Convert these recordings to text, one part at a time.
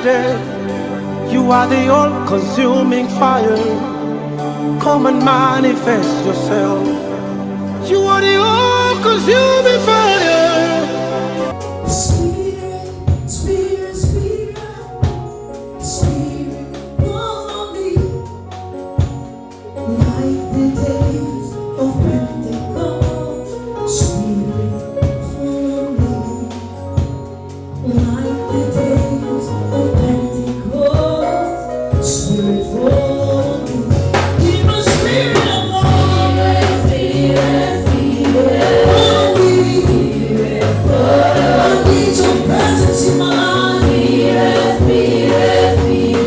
faith. You are the all-consuming fire. Come and manifest yourself. You are the all-consuming fire. Spirit, Spirit, Spirit, Spirit, fall on me like the days of Pentecost. Spirit, fall on me like the days of Pentecost. Spirit, fall on me. Give us spirit of love. Spirit, Spirit, fall on me. I need your presence in my life. Spirit, Spirit, Spirit.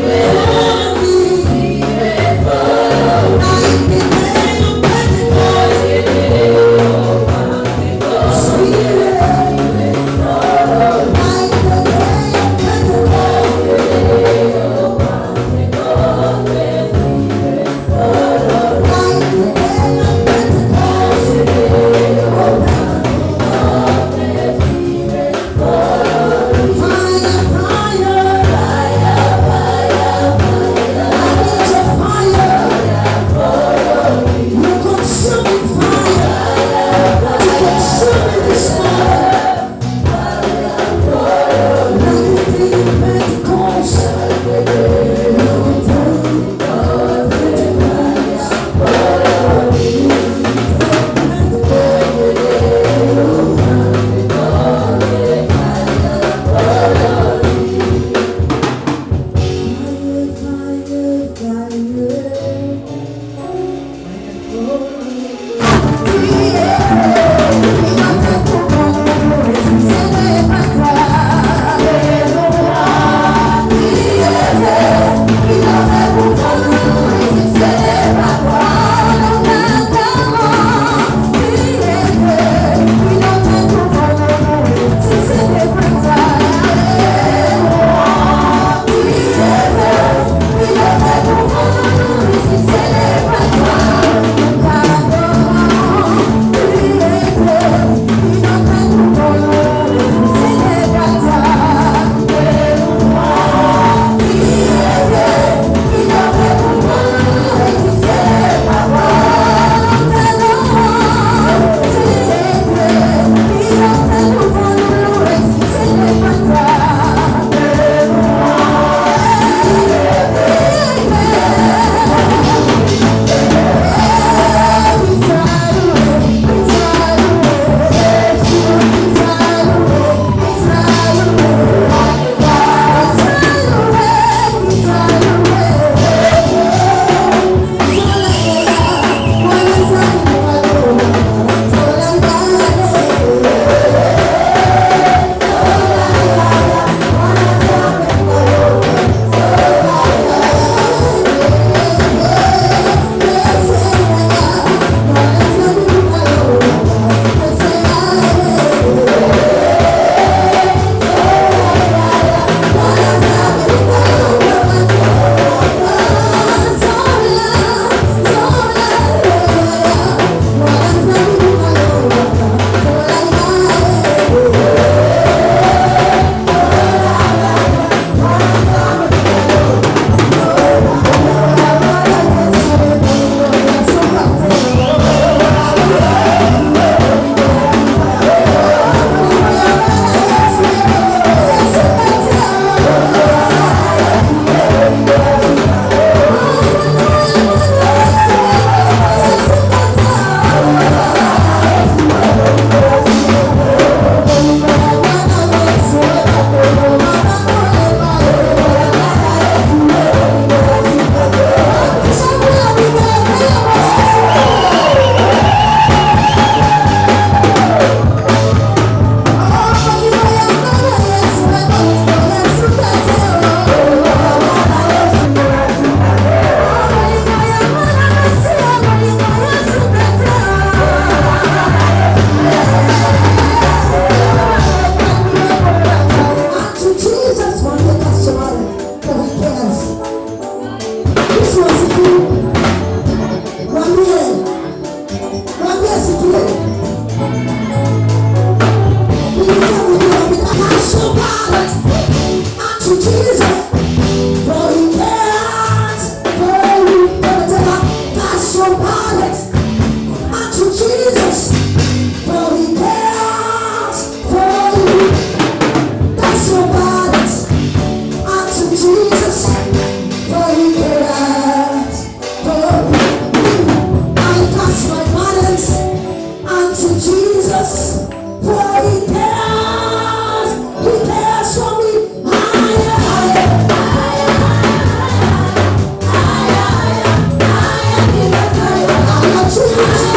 For he cares for you. Cast your burdens unto Jesus. For he cares for you. Cast your burdens unto Jesus. For he cares for you. I cast my burdens unto Jesus. For he cares for me. Jesus.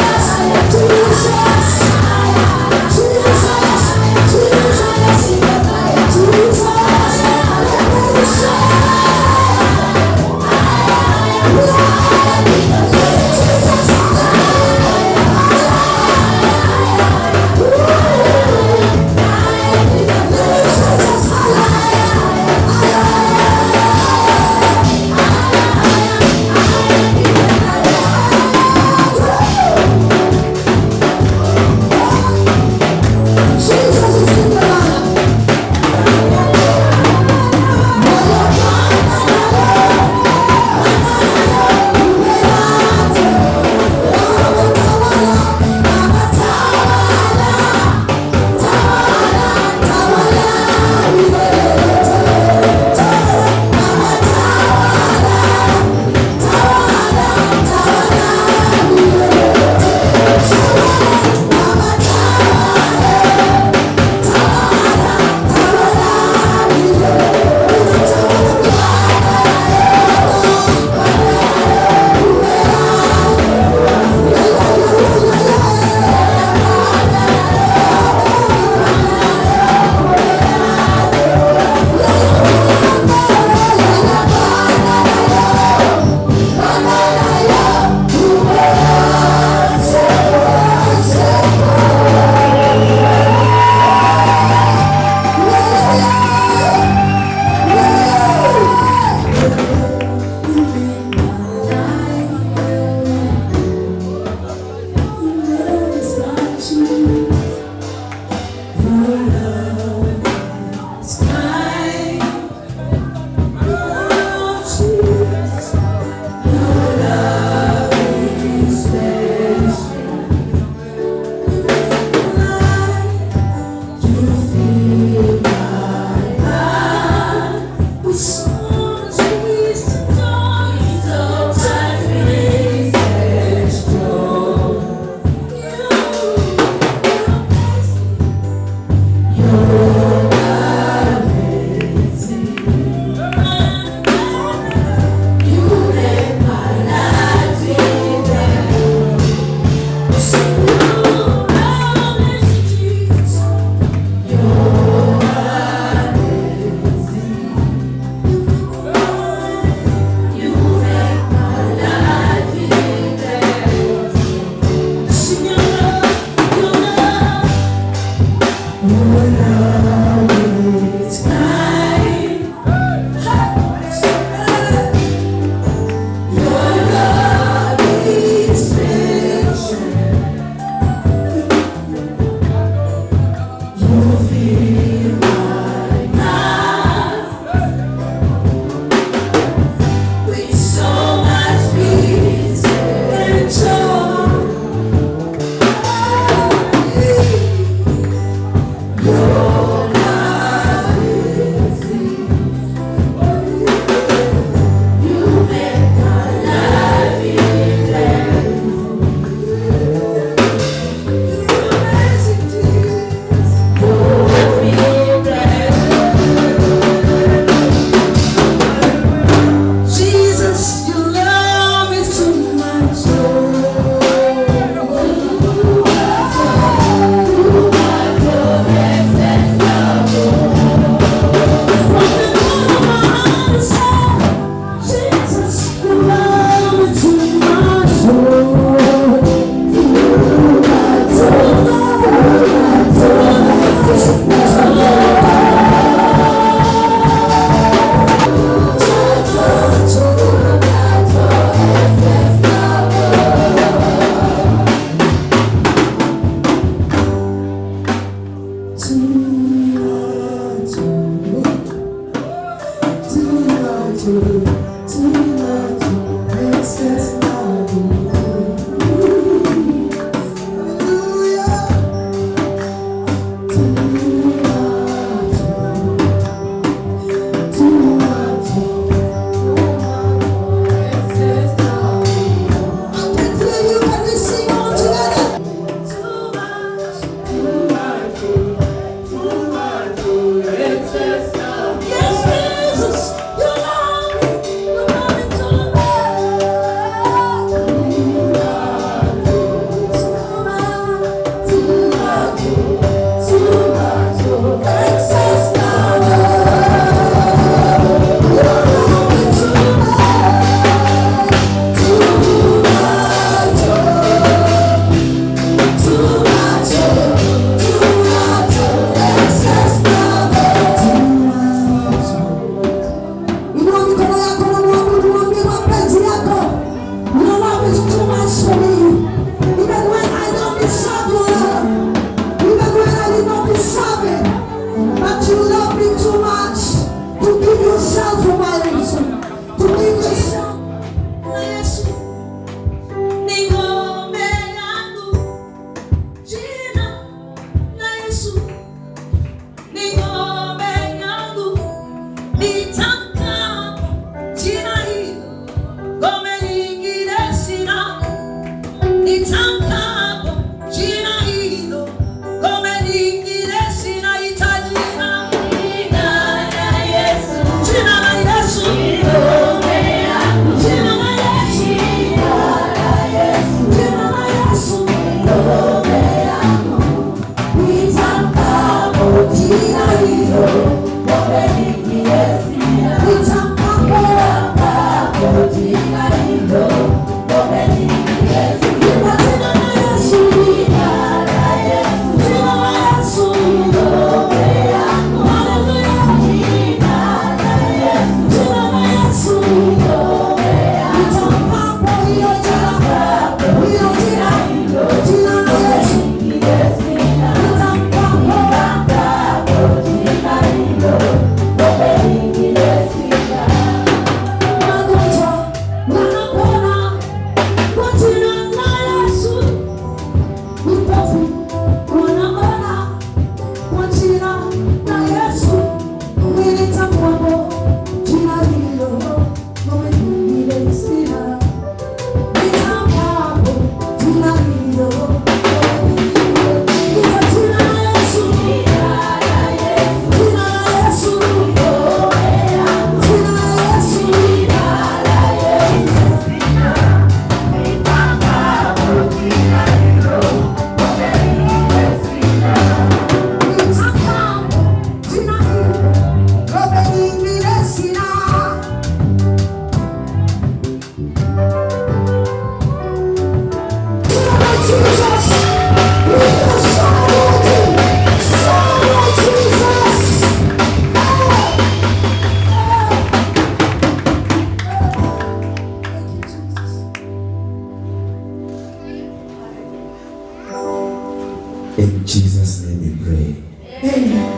In Jesus' name we pray. Amen.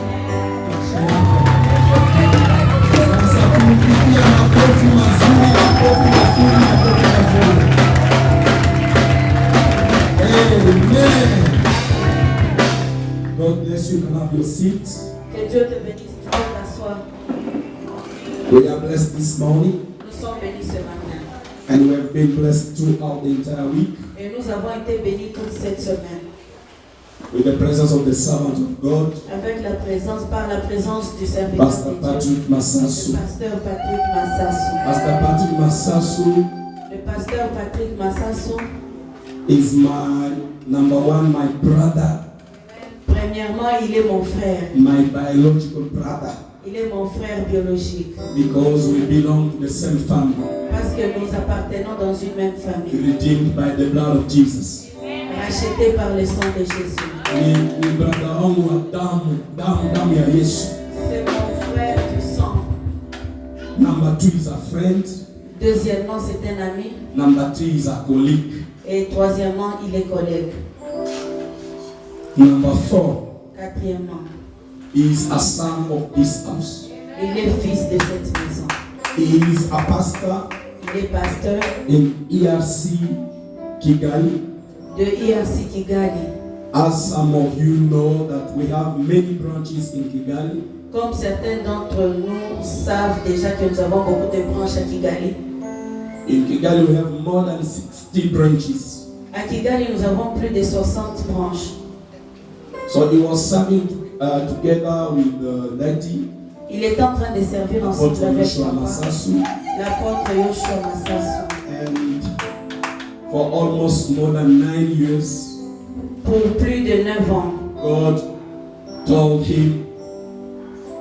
God bless you. You can have your seat. Que Dieu te bénisse. Tu peux t'asseoir. We are blessed this morning. Nous sommes bénis ce matin. And we have been blessed throughout the entire week Et nous avons été bénis toute cette semaine. with the presence of the servant of God, Avec la présence, par la présence du serviteur Pastor de Dieu. Patrick Massasu. Le pasteur Patrick Massasu. Pastor Patrick Massasu Le pasteur Patrick Massasu, is my number one, my brother, premièrement, il est mon frère. my biological brother, Il est mon frère biologique. because we belong to the same family, Parce que nous appartenons dans une même famille. redeemed by the blood of Jesus. Rachetés par le sang de Jésus. Ni brother wangu wa damu ya Yesu. C'est mon frère du sang. Number 2 is a friend. Deuxièmement, c'est un ami. Number 3 is a colleague. Et troisièmement, il est collègue. Number 4 Quatrièmement, is a son of this house. il est fils de cette maison. He is a pastor Il est pasteur in ERC Kigali. de IRC Kigali. As some of you know that we have many branches in Kigali. Comme certains d'entre nous savent déjà que nous avons beaucoup de branches à Kigali. In Kigali we have more than 60 branches. À Kigali, nous avons plus de 60 branches. So he was serving together with Daddy, Il est en train de servir ensemble Apostle avec Yoshua papa, Masasu, l'apôtre Yoshua Masasu. and for almost more than 9 years, Pour plus de 9 ans, God told him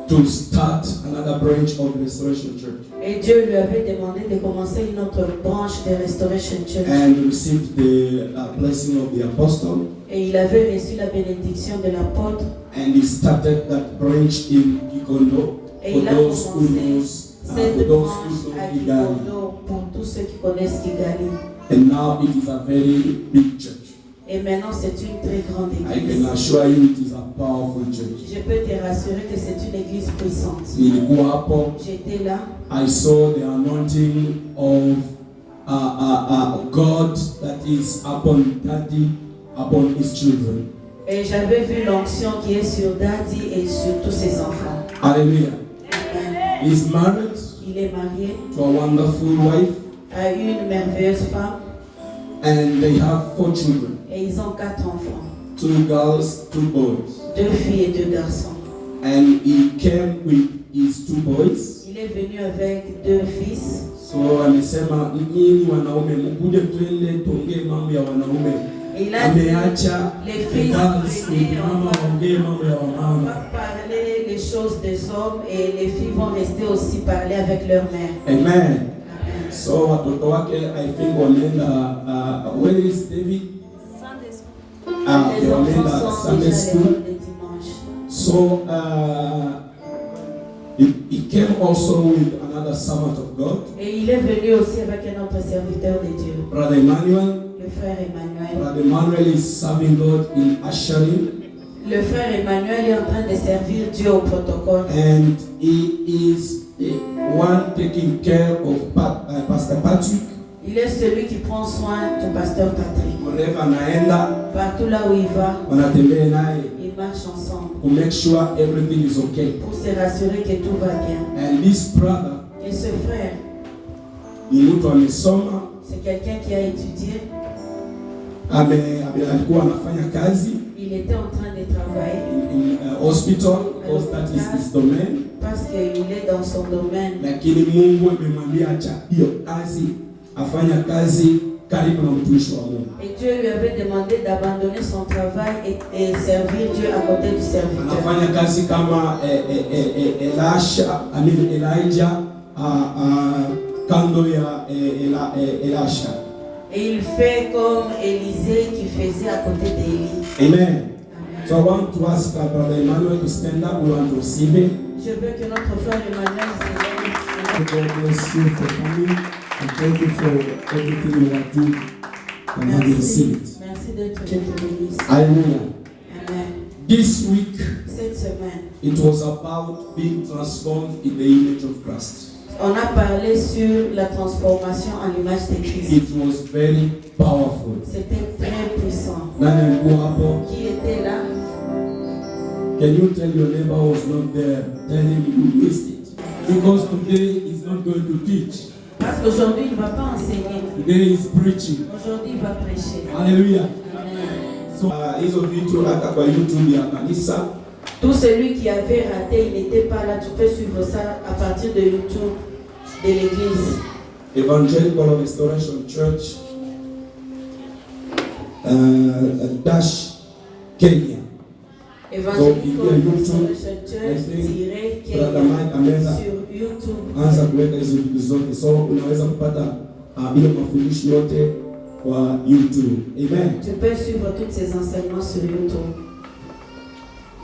to start another branch of Restoration Church et Dieu lui avait demandé de commencer une autre branche de Restoration Church. and received the blessing of the apostle, Et il avait reçu la bénédiction de l'apôtre. and he started that branch in Gikondo. Et For il a those who commencé knows, cette for those branche who know à Kigali, Gikondo pour tous ceux qui connaissent Kigali. and now it is a very big church. Et maintenant, c'est une très grande I église. can assure you it is a powerful church. Je peux te rassurer que c'est une église puissante. Nilikuwa hapo, J'étais là, I saw the anointing of God that is upon Daddy, upon his children. et j'avais vu l'onction qui est sur Daddy et sur tous ses enfants. Hallelujah. Amen. He's married Il est marié to a wonderful wife, à une merveilleuse femme and they have 4 children, et ils ont 4 enfants, 2 girls, 2 boys. 2 filles et 2 garçons. And he came with his 2 boys. Il est venu avec 2 fils. So amesema nyinyi wanaume mkuje twende tuongee mambo ya wanaume. Et il a dit, Ameacha les the fils, girls venez, on mama va waongee mambo ya wamama. parler les choses des hommes et les filles vont rester aussi parler avec leur mère. Amen. Amen. So watoto wake I think wameenda where is David? Les Wameenda enfants sont Sunday déjà à school. l'école de dimanche. So he came also with another servant of God, Et il est venu aussi avec un autre serviteur de Dieu, Brother Emmanuel. le frère Emmanuel. Brother Emmanuel is serving God in ushering, Le frère Emmanuel est en train de servir Dieu au protocole. and he is the one taking care of Pastor Patrick. Il est celui qui prend soin du pasteur Patrick. Wherever anaenda, Partout là où il va, wanatembea naye ils marchent ensemble to make sure everything is okay. pour se rassurer que tout va bien. And this brother, Et ce frère, ni mtu amesoma, c'est quelqu'un qui a étudié. alikuwa anafanya kazi Il était en train de travailler in hospital because that is his domain, parce qu'il est dans son domaine. lakini Mungu amemwambia acha hiyo kazi, afanya kazi karibu na mtumishi wa Mungu. Et Dieu lui avait demandé d'abandonner son travail et servir Dieu à côté du serviteur. Anafanya kazi kama Elijah kando ya Elisha. Et il fait comme Élisée qui faisait à côté d'Élie. Amen. So I want to ask Brother Emmanuel to stand up. We want to receive him. Je veux que notre frère Emmanuel se lève. God bless you for coming and thank you for everything you are doing. And have you received it. Merci d'être venu. Hallelujah. Amen. This week Cette semaine, it was about being transformed in the image of Christ. on a parlé sur la transformation en l'image de Christ. It was very powerful. C'était très puissant. Nani alikuwa hapo? Qui était là? Can you tell your neighbor who was not there? Tell him you missed it. Because today he's not going to teach. Parce qu'aujourd'hui, il ne va pas enseigner. Today he's preaching. Aujourd'hui, il va prêcher. Hallelujah. Amen. So hizo vitu hata kwa YouTube ya kanisa, Tout celui qui avait raté, il n'était pas là. Tu peux suivre ça à partir de YouTube de l'église. Evangelical Restoration Church dash Kenya. Evangelical YouTube, Restoration I Church think, Kenya Brother Mike ameweza sur YouTube. anza kuweka hizo vitu zote, so unaweza kupata ile mafundisho yote kwa YouTube. Amen. Tu peux suivre tous ces enseignements sur YouTube.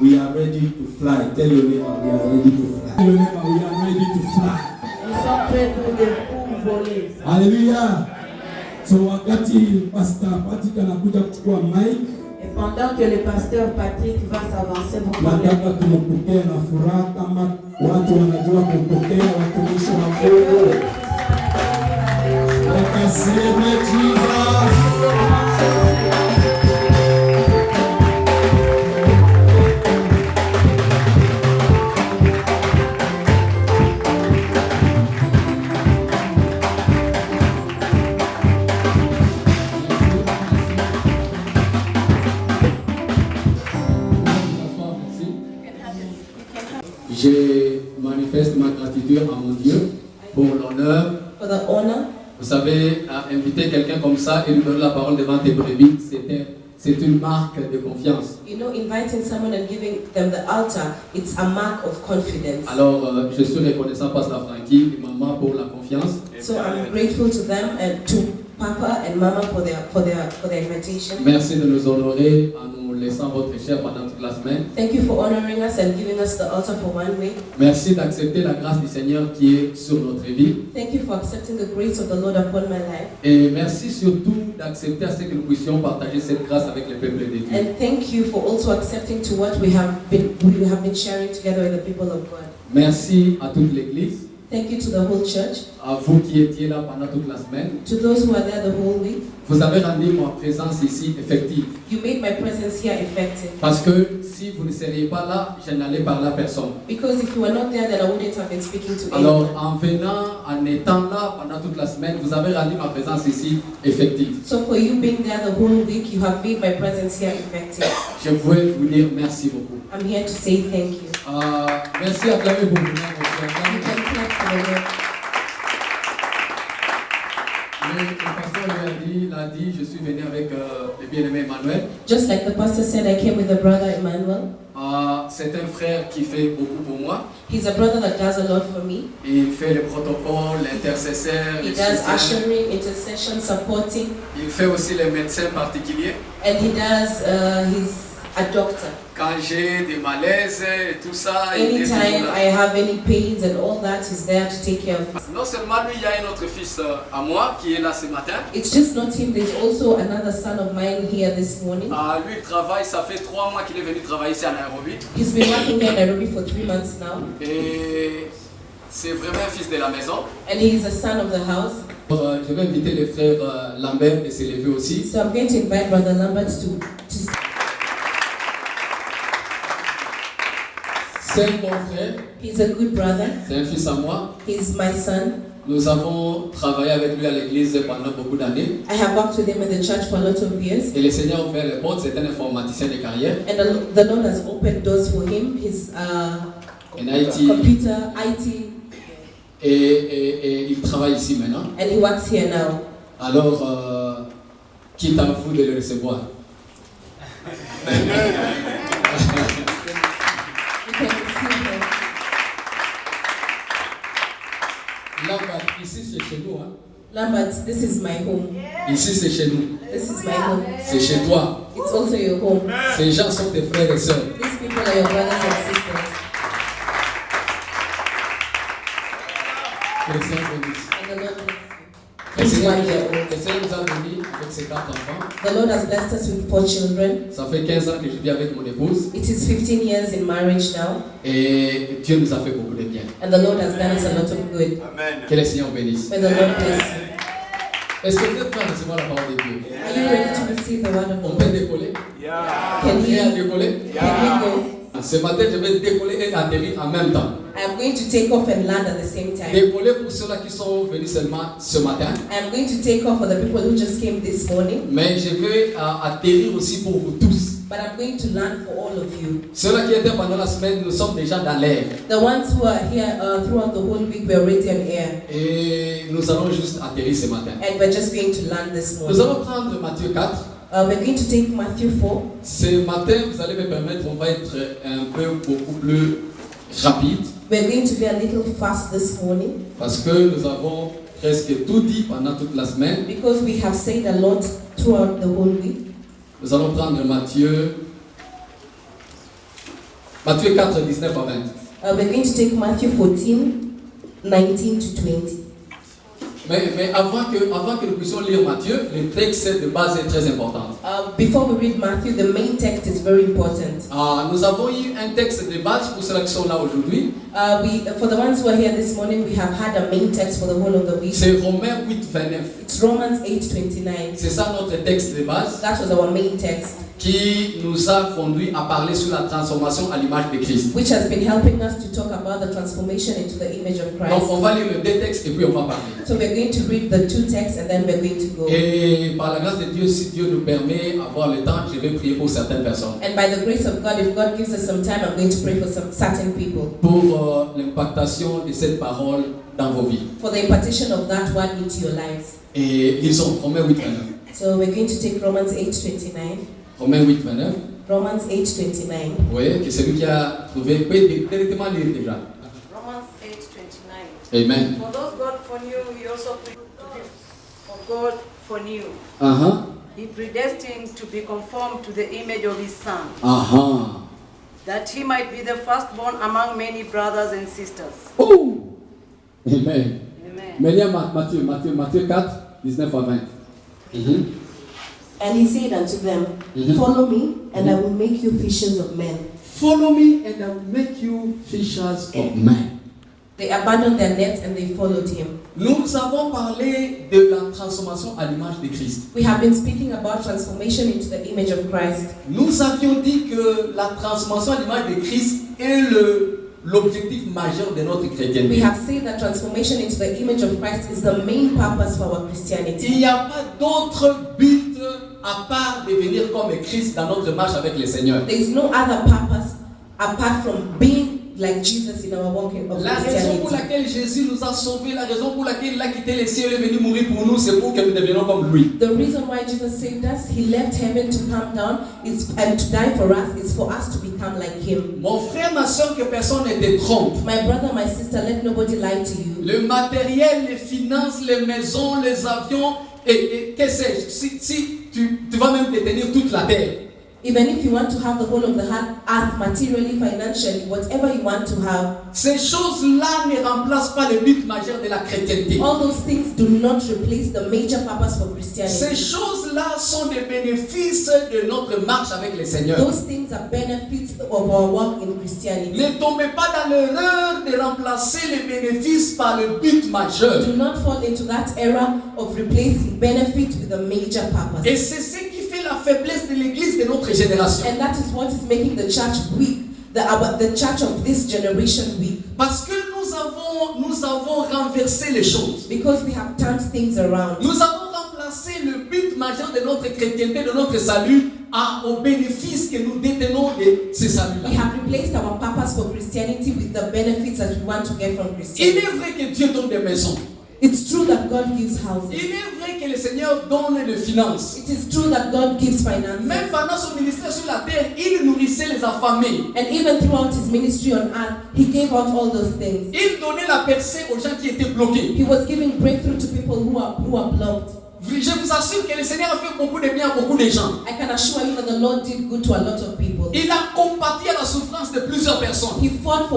We are ready to fly. Tell your neighbor we are ready to fly. Tell your neighbor we are ready to fly. Nous sommes prêts pour voler. Hallelujah. So wakati Pastor Patrick anakuja kuchukua mic, Et Pendant que le pasteur Patrick va s'avancer, vous parlez. Nataka tumpokee na furaha kama watu wanajua kupokea watumishi wa Mungu. Wakaseme Jesus. Je manifeste ma gratitude à mon Dieu pour l'honneur. For the honor. Vous savez, inviter quelqu'un comme ça et lui donner la parole devant tes brebis, c'est une marque de confiance. You know, inviting someone and giving them the altar, it's a mark of confidence. Alors, je suis reconnaissant, Pasteur Frankie et Maman, pour la confiance. So I'm grateful to them and to Papa and Mama for their invitation. Merci de nous honorer en nous laissant votre chair pendant toute la semaine. Thank you for honoring us and giving us the altar for 1 week. Merci d'accepter la grâce du Seigneur qui est sur notre vie. Thank you for accepting the grace of the Lord upon my life. Et merci surtout d'accepter à ce que nous puissions partager cette grâce avec le peuple de Dieu. And thank you for also accepting to what we have been sharing together with the people of God. Merci à toute l'Église, Thank you to the whole church, à vous qui étiez là pendant toute la semaine. to those who are there the whole week. Vous avez rendu ma présence ici effective. You made my presence here effective. Parce que si vous ne seriez pas là, je n'allais parler à personne. Because if you were not there, then I wouldn't have been speaking to Alors, anyone. en venant, en étant là pendant toute la semaine, vous avez rendu ma présence ici effective. So for you being there the whole week, you have made my presence here effective. Je voulais vous dire merci beaucoup. I'm here to say thank you. Merci à Clamé pour venir. You can clap for the Lord. Le pasteur lui a dit, je suis venu avec le bien-aimé Emmanuel. Just like the pastor said, I came with the brother Emmanuel. C'est un frère qui fait beaucoup pour moi. He's a brother that does a lot for me. Il fait le protocole, l'intercesseur, He le does soutien. ushering, intercession, supporting, Il fait aussi les médecins particuliers. and he does, he's a doctor. Quand j'ai des malaises et tout ça, il est toujours Anytime là. I have any pains and all that, he's there to take care of me. Non seulement lui, il y a un autre fils à moi qui est là ce matin. It's just not him, there's also another son of mine here this morning. Lui, il travaille, ça fait 3 mois qu'il est venu travailler ici à Nairobi. He's been working here in Nairobi for 3 months now, Et c'est vraiment un fils de la maison. and he's a son of the house. Je vais inviter le frère Lambert de s'élever aussi. So I'm going to invite Brother Lambert to C'est un bon frère, he's a good brother, c'est un fils à moi. he's my son. Nous avons travaillé avec lui à l'église pendant beaucoup d'années. I have worked with him in the church for a lot of years, Et le Seigneur a ouvert les portes, c'est un informaticien de carrière. and the Lord has opened doors for him. His En Haïti. computer, IT, Et il travaille ici maintenant. and he works here now. Alors, quitte à vous de le recevoir. You can receive him. Lambert, ici c'est chez nous. Hein. Lambert, this is my home. Ici c'est chez nous. This is my home. C'est chez toi. It's also your home. Ces gens sont tes frères et sœurs. These people are your brothers and sisters. Que le Seigneur bénisse. And the Lord bless you. Le He's Seigneur 1 year old. le Seigneur nous a bénis avec ses 4 enfants. The Lord has blessed us with 4 children. Ça fait 15 ans que je vis avec mon épouse. It is 15 years in marriage now, Et Dieu nous a fait beaucoup de bien. and the Lord has done us a lot of good. Que le Seigneur bénisse. May the Lord bless you. Est-ce que vous êtes prêts à recevoir la parole de Dieu? Are you ready to receive the word of On the peut Lord? décoller? Can Prêt à we décoller? go? Ce matin, je vais décoller et atterrir en même temps. I am going to take off and land at the same time. Décoller pour ceux-là qui sont venus seulement ce matin. I am going to take off for the people who just came this morning, Mais je vais atterrir aussi pour vous tous. but I'm going to land for all of you. Ceux-là qui étaient pendant la semaine, nous sommes déjà dans l'air. The ones who are here throughout the whole week, we are already on air, Et nous allons juste atterrir ce matin. and we're just going to land this Nous morning. allons prendre Matthieu 4. We're going to take Matthew 4. Ce matin, vous allez me permettre, on va être un peu beaucoup plus rapide. We're going to be a little fast this morning Parce que nous avons presque tout dit pendant toute la semaine. because we have said a lot throughout the whole week. Nous allons prendre Matthieu 4, 19 à 20. We're going to take Matthew 14, 19 to 20. Mais avant que nous puissions lire Matthieu, le texte de base est très important. Before we read Matthew, the main text is very important. Nous avons eu un texte de base pour ceux qui sont là aujourd'hui. For the ones who are here this morning, we have had a main text for the whole of the week. C'est Romains 8, 29. It's Romans 8:29. C'est ça notre texte de base That was our main text, qui nous a conduit à parler sur la transformation à l'image de Christ. which has been helping us to talk about the transformation into the image of Donc Christ. on va lire les deux textes et puis on va parler. So we're going to read the two texts and then we're going to go. Et par la grâce de Dieu, si Dieu nous permet d'avoir le temps, je vais prier pour certaines personnes. And by the grace of God, if God gives us some time, I'm going to pray for some certain people. Pour l'impactation de cette parole dans vos vies. For the impartation of that word into your lives. Et ils sont Romains 8, 29. So we're going to take Romans 8:29. Romains 8, 29. Romans 8:29. Vous voyez que celui qui a trouvé peut directement lire déjà. Romans 8:29. Amen. For those God foreknew, He also predestined. For God foreknew, He predestined to be conformed to the image of His Son, that He might be the firstborn among many brothers and sisters. Oh! Amen. Amen. Mais il y a Matthieu 4, 19 à 20. And he said unto them, Follow me, and I will make you fishers of men. Follow me and I will make you fishers of men. They abandoned their nets and they followed him. Nous avons parlé de la transformation à l'image de Christ. We have been speaking about transformation into the image of Christ. Nous avions dit que la transformation à l'image de Christ est l'objectif majeur de notre We chrétienté. have said that transformation into the image of Christ is the main purpose for our Il Christianity. n'y a pas d'autre but à part devenir comme Christ dans notre marche avec le Seigneur. There is no other purpose apart from being like Jesus in our walk of La raison pour Christianity. laquelle Jésus nous a sauvés, la raison pour laquelle il a quitté les cieux et est venu mourir pour nous, c'est pour que nous devenions comme lui. The reason why Jesus saved us, he left heaven to come down and to die for us, is for us to become like him. Mon frère, ma soeur, que personne ne te trompe. My brother, my sister, let nobody lie to you. Le matériel, les finances, les maisons, les avions, et que sais-je, si tu vas même détenir toute la terre. Even if you want to have the whole of the earth materially, financially, whatever you want to have, Ces choses-là ne remplacent pas le but majeur de la chrétienté. all those things do not replace the major purpose for Ces Christianity. choses-là sont des bénéfices de notre marche avec le Seigneur. Those things are benefits of our walk in Christianity. Ne tombez pas dans l'erreur de remplacer les bénéfices par le but majeur. Do not fall into that error of replacing benefit with a major purpose. Et c'est ce qui fait la faiblesse de l'église de notre génération. And that is what is making the church weak, the church of this generation weak. Parce que nous avons renversé les choses. Because we have turned things around. Nous avons remplacé le but majeur de notre chrétienté, de notre salut, au bénéfice que nous détenons de ce salut-là. We have replaced our purpose for Christianity with the benefits that we want to get from Il Christianity. est vrai que Dieu donne des maisons. It's true that God gives houses. Il est vrai que le Seigneur donne des finances. It is true that God gives finances. Même pendant son ministère sur la terre, il nourrissait les affamés. And even throughout his ministry on earth, he gave out all those things. Il donnait la percée aux gens qui étaient bloqués. He was giving breakthrough to people who are blocked. Je vous assure que le Seigneur a fait beaucoup de bien à beaucoup de gens. I can assure you that the Lord did good to a lot of people. Il a compati à la souffrance de plusieurs personnes. He fought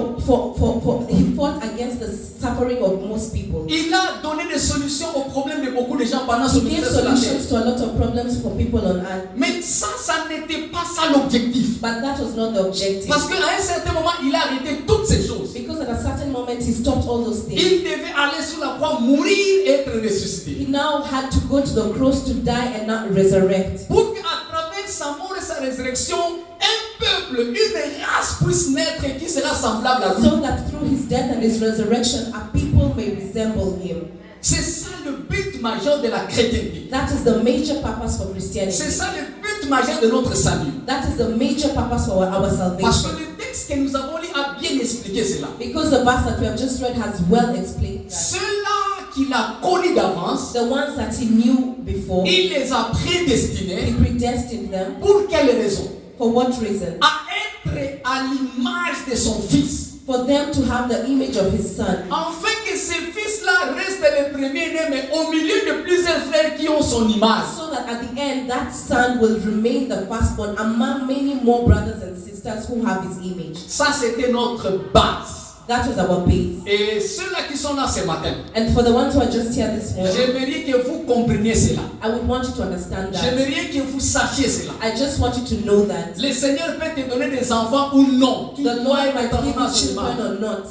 he fought against the suffering of most people. Il a donné des solutions aux problèmes de beaucoup de gens pendant son He gave ministère sur la terre. solutions to a lot of problems for people on earth. Mais ça n'était pas ça l'objectif. But that was not the objective. Parce qu'à un certain moment, il a arrêté toutes ces choses. Because at a certain moment he stopped all those things. Il devait aller sur la croix, mourir et être ressuscité. He now had to go to the cross to die and not resurrect. Pour qu'à travers sa mort et sa résurrection, un peuple, une race puisse naître et qui sera semblable à lui. So that through his death and his resurrection, a people may resemble him. C'est ça le but majeur de la chrétienté. That is the major purpose for C'est Christianity. ça le but majeur de notre salut. That is the major purpose for our Parce salvation. que le texte que nous avons lu a bien expliqué cela. Because the verse that we have just read has well explained that. Ceux-là qu'il a connus d'avance, The ones that he knew before, il les a he prédestinés. predestined them. Pour quelle raison? For what reason? À être à l'image de son fils. For them to have the image of his son. Afin que ce fils-là reste le premier-né, mais au milieu de plusieurs frères qui ont son image. So that at the end, that son will remain the firstborn among many more brothers and sisters who have his image. Ça, c'était notre base. That was our base. Et ceux-là qui sont là ce matin, And for the ones who are just here this morning, j'aimerais que vous compreniez cela. I would want you to understand that. J'aimerais que vous sachiez cela. I just want you to know that Le Seigneur peut te donner des enfants ou non. Tu the dois Lord être might give totalement you children seulement. or not.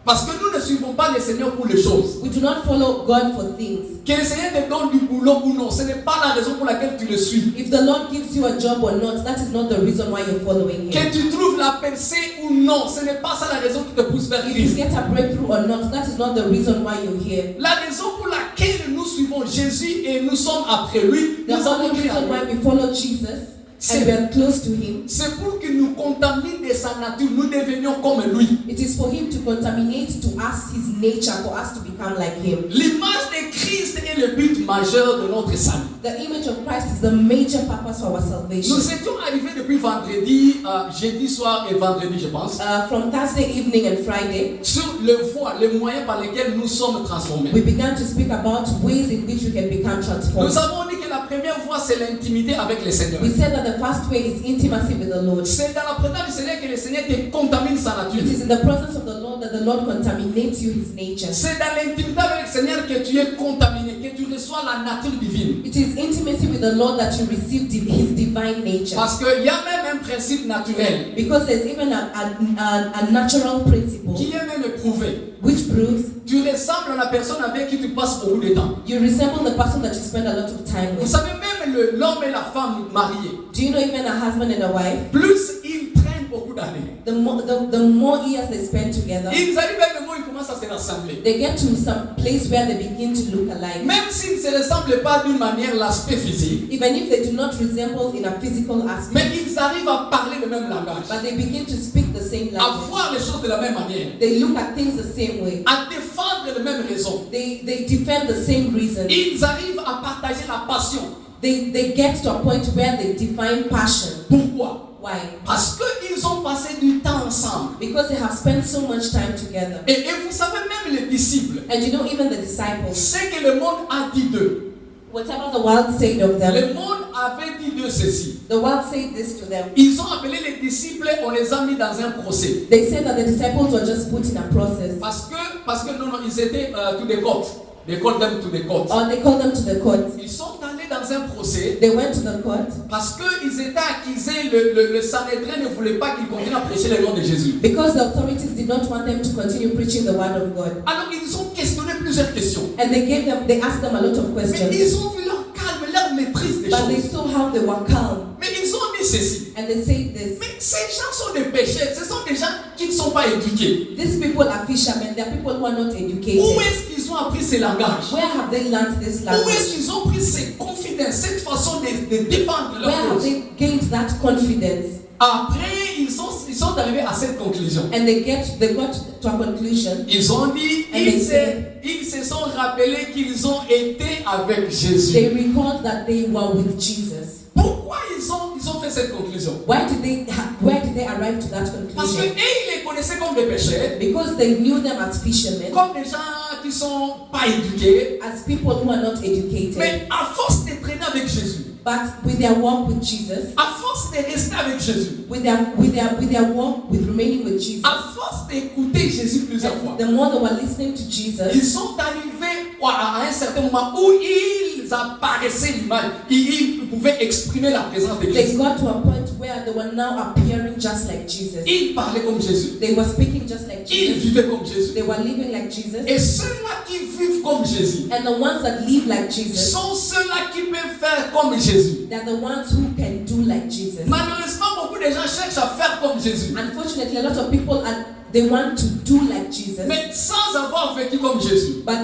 Parce que nous ne suivons pas le Seigneur pour les choses. We do not follow God for things. Que le Seigneur te donne du boulot ou non, ce n'est pas la raison pour laquelle tu le suis. If the Lord gives you a job or not, that is not the reason why you're following Que Him. tu trouves la percée ou non, ce n'est pas ça la raison qui te pousse vers If you Christ. get a breakthrough or not, that is not the reason why you're here. La raison pour laquelle nous suivons Jésus et nous sommes après lui, The nous avons only cru en reason why lui. we follow Jesus and we are close to Him, C'est pour qu'il nous contamine de sa nature, nous devenions comme lui. it is for Him to contaminate to us His nature, for us to become like Him. L'image de Christ est le but majeur de notre salut. The image of Christ is the major purpose for our salvation. Nous étions arrivés depuis vendredi, jeudi soir et vendredi, je pense, From Thursday evening and Friday, sur le voie, les moyens par lesquels nous sommes transformés. we began to speak about ways in which we can become transformed. Nous avons dit que la première voie, c'est l'intimité avec le Seigneur. We said that the first way is intimacy with the Lord. C'est dans la présence du Seigneur que le Seigneur te contamine sa nature. It is in the presence of the Lord that the Lord contaminates you, His nature. C'est dans l'intimité avec le Seigneur que tu es contaminé, que tu reçois la nature divine. It is intimacy with the Lord that you receive His divine nature. Parce qu'il y a même un principe naturel Because there's even a natural principle qui est même éprouvé. which proves Tu ressembles à la personne avec qui tu passes beaucoup de temps. you resemble the person that you spend a lot of time Vous with. savez, même l'homme et la femme mariés, Do you know even a husband and a wife? plus ils traînent beaucoup d'années, The more years they spend together, ils arrivent à un moment où ils commencent à se rassembler. they get to some place where they begin to look alike. Même s'ils ne se ressemblent pas d'une manière, l'aspect physique, Even if they do not resemble in a physical aspect, mais ils arrivent à parler le même langage, but they begin to speak the same à language. voir les choses de la même manière, They look at things the same way. à défendre les mêmes raisons. They defend the same reason. Ils arrivent à partager la passion. They get to a point where they define passion. Pourquoi? Why? Parce qu'ils ont passé du temps ensemble. Because they have spent so much time together. Et vous savez, même les disciples, And you know, even the disciples, ce que le monde a dit d'eux, whatever the world said of le them, monde avait dit d'eux ceci. the world said this to them. Ils ont appelé les disciples, on les a mis dans un procès. They said that the disciples were just put in a process. Parce que non, ils étaient to the court. They called them to the court. Or they called them to the court. Ils sont allés dans un procès They went to the court parce qu'ils étaient accusés, le Sanhédrin ne voulait pas qu'ils continuent à prêcher le nom de Jésus. because the authorities did not want them to continue preaching the word of God. Alors ils ont questionné plusieurs questions. And they asked them a lot of Mais questions. ils ont vu leur calme, leur maîtrise des But they choses. saw how they were calm. Mais ils ont dit ceci. And they said this. Mais ces gens sont des pécheurs, ce sont des gens qui ne sont pas éduqués. These people are fishermen. They are people who are not Où educated. est-ce qu'ils ont appris ces langages? Where have they learned this Où est-ce language? qu'ils ont pris ces confidences, cette façon de défendre Where leur have cause? they gained that confidence? Après, ils sont arrivés à cette conclusion. And they got to a conclusion. Ils ont dit, And they ils se sont rappelés qu'ils ont été avec Jésus. They recalled that they were with Jesus. Pourquoi ils ont fait cette conclusion? Where did they arrive to that Parce que conclusion? ils les connaissaient comme des pécheurs, Because they knew them as fishermen, comme des gens qui sont pas éduqués. as people who are not educated. Mais à force de traîner avec Jésus, But with their walk with Jesus, à force de rester avec Jésus, with their walk with remaining with Jesus, à force d'écouter Jésus plusieurs fois, the more they were listening to Jesus, ils sont arrivés à un certain moment où ils apparaissaient l'image, ils pouvaient exprimer la présence de they Christ. got to a point where they were now appearing just like Jesus. Ils parlaient comme Jésus, They were speaking just like ils Jesus. vivaient comme Jésus. They were living like Jesus. Et ceux-là qui vivent comme Jésus And the ones that live like Jesus, sont ceux-là qui peuvent faire comme Jésus. they're the ones who can do like Jesus. Malheureusement, beaucoup de gens cherchent à faire comme Jésus, Unfortunately, a lot of people they want to do like Jesus, mais sans avoir vécu comme Jésus. but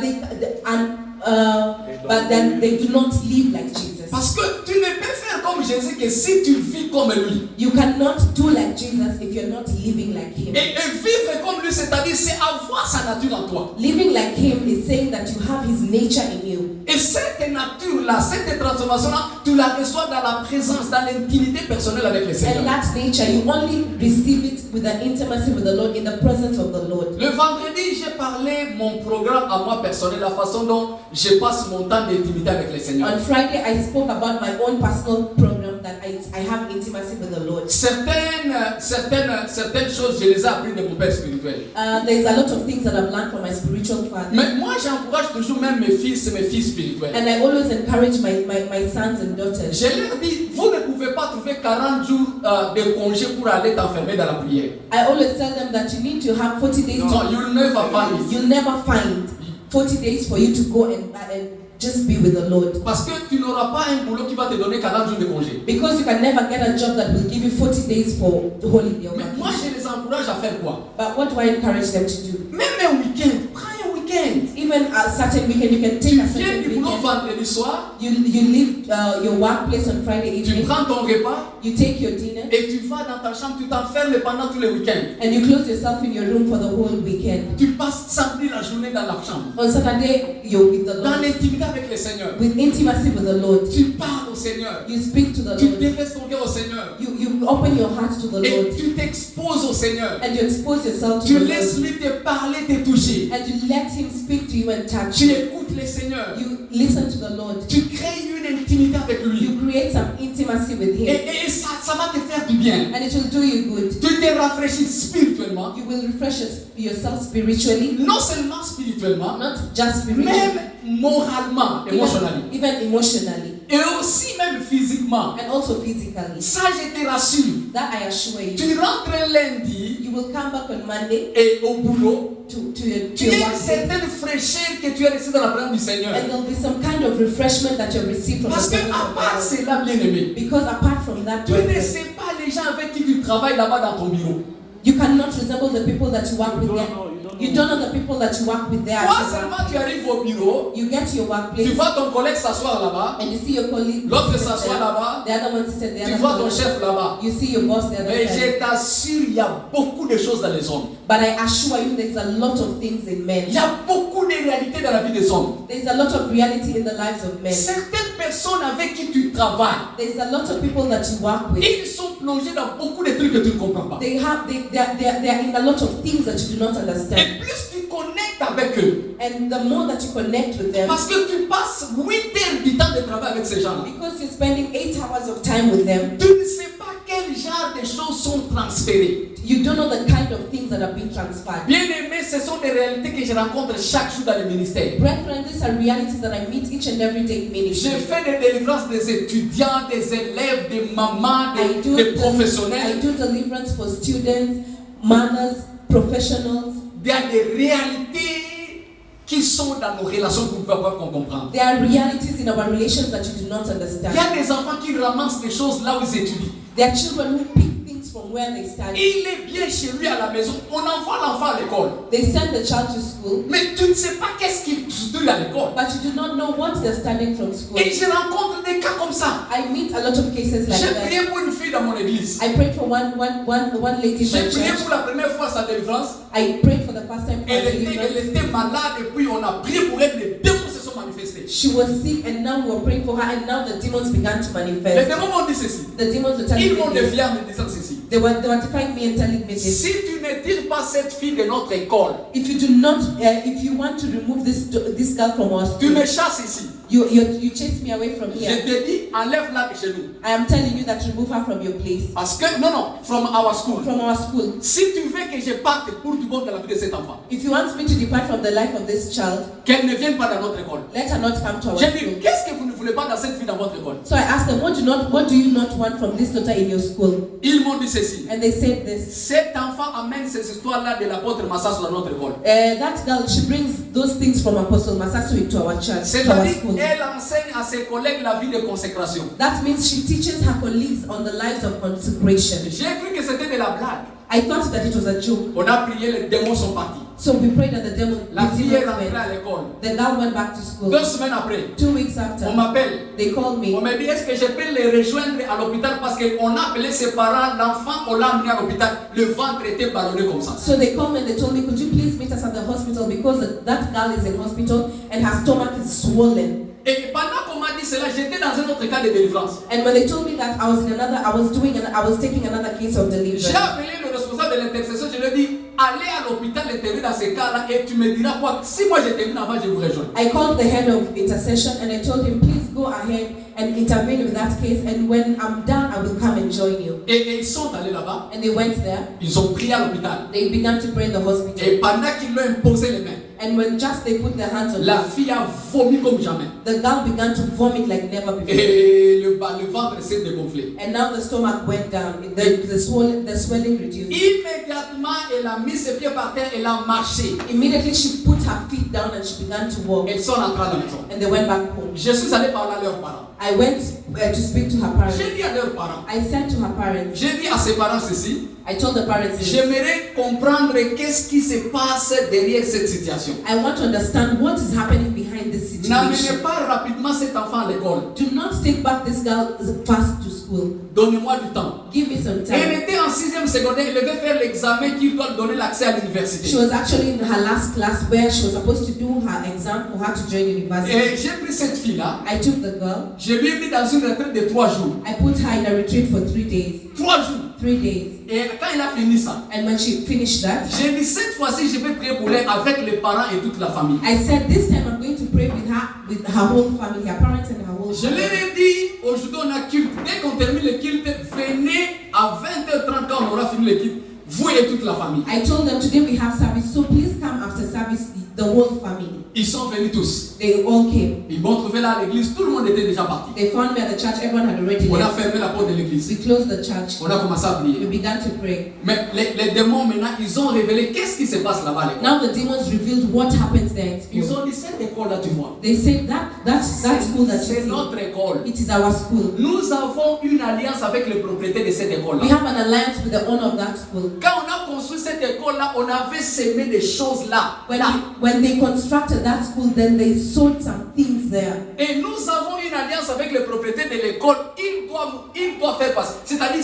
then they do not live like Jesus. Parce que tu ne peux faire comme Jésus que si tu vis comme lui. You cannot do like Jesus if you're not living like Him. Et vivre comme lui, c'est-à-dire c'est avoir sa nature en toi. Living like Him is saying that you have His nature in you. Et cette nature-là, cette transformation-là, tu la reçois dans la présence, dans l'intimité personnelle avec le And Seigneur. that nature, you only receive it with the intimacy with the Lord, in the presence of the Lord. Le vendredi, j'ai parlé mon programme à moi personnel, la façon dont je passe mon temps d'intimité avec le Seigneur. On Friday, I spoke about my own personal program that I have intimacy with the Lord. Certaines choses, je les ai apprises de mon père spirituel. There's a lot of things that I've learned from my spiritual father. Mais moi, j'encourage toujours même mes fils et mes filles spirituels. And I always encourage my sons and daughters. Je leur dis, vous ne pouvez pas trouver 40 jours de congé pour aller t'enfermer dans la prière. I always tell them that you need to have 40 days. No, you'll never find it. You'll never find 40 days for you to go and just be with the Lord. Parce que tu n'auras pas un boulot qui va te donner 40 jours de congé. Because you can never get a job that will give you 40 days for the holiday. Mais moi, je les encourage à faire quoi? But what do I encourage them to do? Même un week-end, prends un week-end. Even a certain weekend, you can take Tu a viens certain du boulot weekend. vendredi soir, You leave your workplace on Friday tu evening. prends ton repas You take your dinner et tu vas dans ta chambre, tu t'enfermes pendant tous les week-ends. and you close yourself in your room for the whole weekend. Tu passes samedi la journée dans la chambre. On Saturday, you're with the Dans Lord. l'intimité avec le Seigneur. With intimacy with the Lord. Tu parles au Seigneur. You speak to the Tu Lord. déverses ton cœur au Seigneur. You open your heart to the Lord. Et tu t'exposes au Seigneur. And you expose yourself to Tu the laisses Lord. lui te parler, te toucher. And you let Him speak to you and touch Tu you. écoutes le Seigneur. You listen to the Lord. Tu crées une intimité avec lui. You create some intimacy with Him. Et ça va te faire du bien. And it will do you good. Tu te rafraîchis spirituellement. You will refresh yourself spiritually. Non seulement spirituellement, Not just spiritually. même moralement, émotionnellement. Even emotionally. Et aussi même physiquement. And also physically. Ça, je te rassure. That I assure you. Tu rentres lundi You will come back on Monday et au boulot, to tu your as une workplace. certaine fraîcheur que tu as reçue dans la présence du Seigneur. And there'll be some kind of refreshment that you'll receive from Parce the que presence à of part the Lord. cela, bien aimé, Because apart from that, tu ne brethren, sais pas les gens avec qui tu travailles là-bas dans ton bureau. you cannot resemble the people that you work with there. You don't know the people that you work with there. at Toi your seulement tu workplace. arrives au bureau, You get to your tu workplace vois ton collègue s'asseoir là-bas, and you see your colleague. l'autre seated s'assoit there. là-bas, The other one seated the tu other vois ton corner. chef là-bas. You see your boss the other Mais side. je t'assure, il y a beaucoup de choses dans les hommes. But I assure you, there's a lot of things in men. Il y a beaucoup de réalités dans la vie des hommes. There's a lot of reality in the lives of men. Certaines personnes avec qui tu travailles, There's a lot of people that you work with. ils sont plongés dans beaucoup de trucs que tu ne comprends pas. They are in a lot of things that you do not understand. Et plus tu connectes avec eux, And the more that you connect with them, parce que tu passes 8 heures du temps de travail avec ces gens-là, because you're spending 8 hours of time with them, tu ne sais pas quel genre de choses sont transférées. you don't know the kind of things that are being transferred. Bien aimé, ce sont des réalités que je rencontre chaque jour dans le ministère. Brethren, these are realities that I meet each and every day in ministry. J'ai fait des délivrances des étudiants, des élèves, des mamans, des I professionnels. do deliverance for students, mothers, professionals. Il y a des réalités qui sont dans nos relations qu'on ne peut pas comprendre. There are realities in our relations that you do not Il y understand. a des enfants qui ramassent des choses là où ils étudient. There are children who pick things from where they study. Il est bien chez lui à la maison. On envoie l'enfant à l'école. They send the child to school, Mais tu ne sais pas qu'est-ce qu'il étudie à l'école. but you do not know what they're studying from school. Et je rencontre des cas comme ça. I meet a lot of cases like J'ai that. prié pour une fille dans mon église. I prayed for one lady in J'ai my prié church. pour la première fois sa délivrance. I prayed for the first time for Elle deliverance. était malade et puis on a prié pour elle. Les démons se sont manifestés. She was sick and now we were praying for her and now the demons began to Les manifest. démons m'ont dit ceci. The demons were telling Ils m'ont me this. défié en me disant ceci. They were defying me and telling me this. Si tu ne tires pas cette fille de notre école, If you do not, if you want to remove this girl from our tu school, me chasses ici. you chase me away from Je here. te dis, enlève-la de chez nous. I am telling you that remove her from your place, Parce que, non, from our school. from our school. Si tu veux que je parte pour du bon dans la vie de cet enfant, If you want me to depart from the life of this child, qu'elle ne vienne pas dans notre école. let her not come to our J'ai school. dit, qu'est-ce que vous ne voulez pas dans cette fille dans votre école? So I asked them, what do you not want from this daughter in your school? Ils m'ont dit ceci. And they said this. Cet enfant amène ces histoires-là de l'apôtre Massasso dans notre école. That girl, she brings those things from Apostle Masasu into our church, to our C'est-à-dire, school. elle enseigne à ses collègues la vie de consécration. That means she teaches her colleagues on the lives of consecration. J'ai cru que c'était de la blague. I thought that it was a joke. On a prié, les démons sont partis. So we prayed that the demon La the fille demons est rentrée went. à l'école. The girl went back to school. 2 semaines après, 2 weeks after, on m'appelle. they called me. On m'a dit, est-ce que je peux les rejoindre à l'hôpital parce qu'on a appelé ses parents, l'enfant, on l'a amené à l'hôpital, le ventre était ballonné comme ça. So they called me and they told me, could you please meet us at the hospital because that girl is in hospital and her stomach is swollen. Et pendant qu'on m'a dit cela, j'étais dans un autre cas de délivrance. And when they told me that, I was taking another case of J'ai deliverance. appelé le responsable de l'intercession, je lui ai dit, aller à l'hôpital intervenir dans ces cas-là et tu me diras quoi? Si moi je termine avant, je vous rejoins. I called the head of intercession and I told him, please go ahead and intervene with that case, and when I'm done, I will come and join you. Et ils sont allés là-bas. And they went there. Ils ont prié à l'hôpital. They began to pray in the hospital. Et pendant qu'ils lui ont imposé les mains, And when just they put their hands on la her, fille a vomi comme jamais. the girl began to vomit like never before. Et le ventre s'est dégonflé. And now the stomach went down. The swelling reduced. Immédiatement, elle a mis ses pieds par terre, elle a marché. Immediately she put her feet down and she began to walk. Elles sont rentrées à la maison. And they went back home. Je suis allé parler à leurs parents. I went to speak to her parents. J'ai dit à leurs parents. I said to her parents. J'ai dit à ses parents ceci. I told the parents this. J'aimerais comprendre qu'est-ce qui se passe derrière cette situation. I want to understand what is happening behind this situation. N'amenez pas rapidement cet enfant à l'école. Do not take back this girl fast to school. Donnez-moi du temps. Give me some Elle time. était en 6e secondaire, elle devait faire l'examen qui doit lui donner l'accès à l'université. She was actually in her last class where she was supposed to do her exam for her to join university. Et j'ai pris cette fille-là, I took the girl. je lui ai mis dans une retraite de 3 jours. I put her in a retreat for 3 days. 3 jours. 3 days. Et quand il a fini ça, And when she finished that, j'ai dit cette fois-ci je vais prier pour elle avec les parents et toute la famille. I said this time I'm going to pray with her whole family, her parents and her whole Je leur family. ai dit, aujourd'hui on a culte. Dès qu'on termine le culte, venez à 20h30 quand on aura fini le culte, vous et toute la famille. I told them today we have service, so please come after service, the whole family. Ils sont venus tous. They all came. Ils m'ont trouvé là à l'église, tout le monde était déjà parti. They found me at the church, everyone had already On a left. fermé la porte de l'église. We closed the church. On a commencé à We prier. began to pray. Mais les démons maintenant, ils ont révélé qu'est-ce qui se passe là-bas à l'école. Now the demons revealed what happens there in Ils school. ont dit cette école-là, tu vois. They said that school that you C'est see, notre école. it is our school. Nous avons une alliance avec le propriétaire de cette We école-là. have an alliance with the owner of that school. Quand on a construit cette école-là, on avait semé des choses là. When they constructed that school, then they sowed some things there. Et nous avons une alliance avec le propriétaire de l'école. Il doit faire passer. C'est-à-dire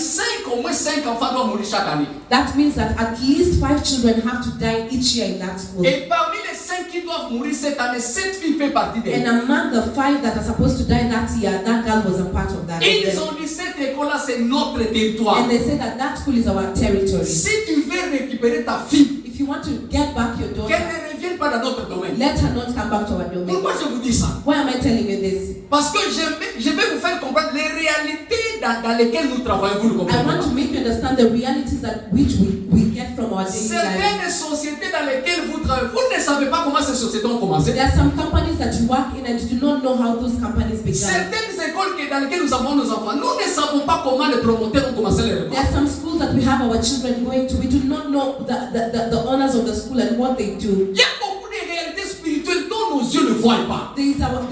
au moins 5 enfants doivent mourir chaque année. That means that at least 5 children have to die each year in that school. Et parmi les 5 qui doivent mourir cette année, 7 filles fait partie And d'elles. among the 5 that are supposed to die that year, that girl was a part of that. Ils ont dit cette école-là, c'est notre territoire. And they said that school is our territory. Si tu veux récupérer ta fille, If you want to get back your qu'elle daughter, ne revienne pas dans notre domaine. let her not come back to our domain. Pourquoi je vous dis ça? Why am I telling you this? Parce que je vais vous faire comprendre les réalités dans lesquelles nous travaillons. Vous le I comprenez want to pas? make you understand the realities that which we get from our daily lives. Certaines sociétés dans lesquelles vous travaillez, vous ne savez pas comment ces sociétés ont commencé. There are some companies that you work in and you do not know how those companies began. Certaines écoles dans lesquelles nous avons nos enfants, nous ne savons pas comment les promoteurs ont commencé les There repas. are some schools that we have our children going to. We do not know the owners of the school and what they do. Il y a beaucoup de réalités spirituelles dont nos yeux ne voient pas. There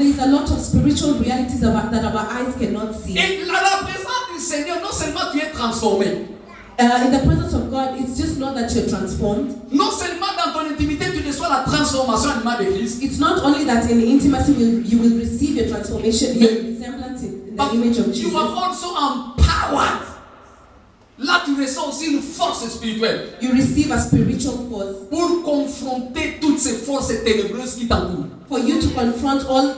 is a lot of spiritual realities that our eyes cannot see. Et la présence du Seigneur, non seulement tu es transformé, In the presence of God, it's just not that you're transformed. non seulement dans ton intimité tu reçois la transformation en image de Christ, It's not only that in intimacy you will receive your transformation, your resemblance in but the image of you Jesus. are also empowered. Là tu reçois aussi une force spirituelle You receive a spiritual force pour confronter toutes ces forces ténébreuses qui t'entourent. for you to confront all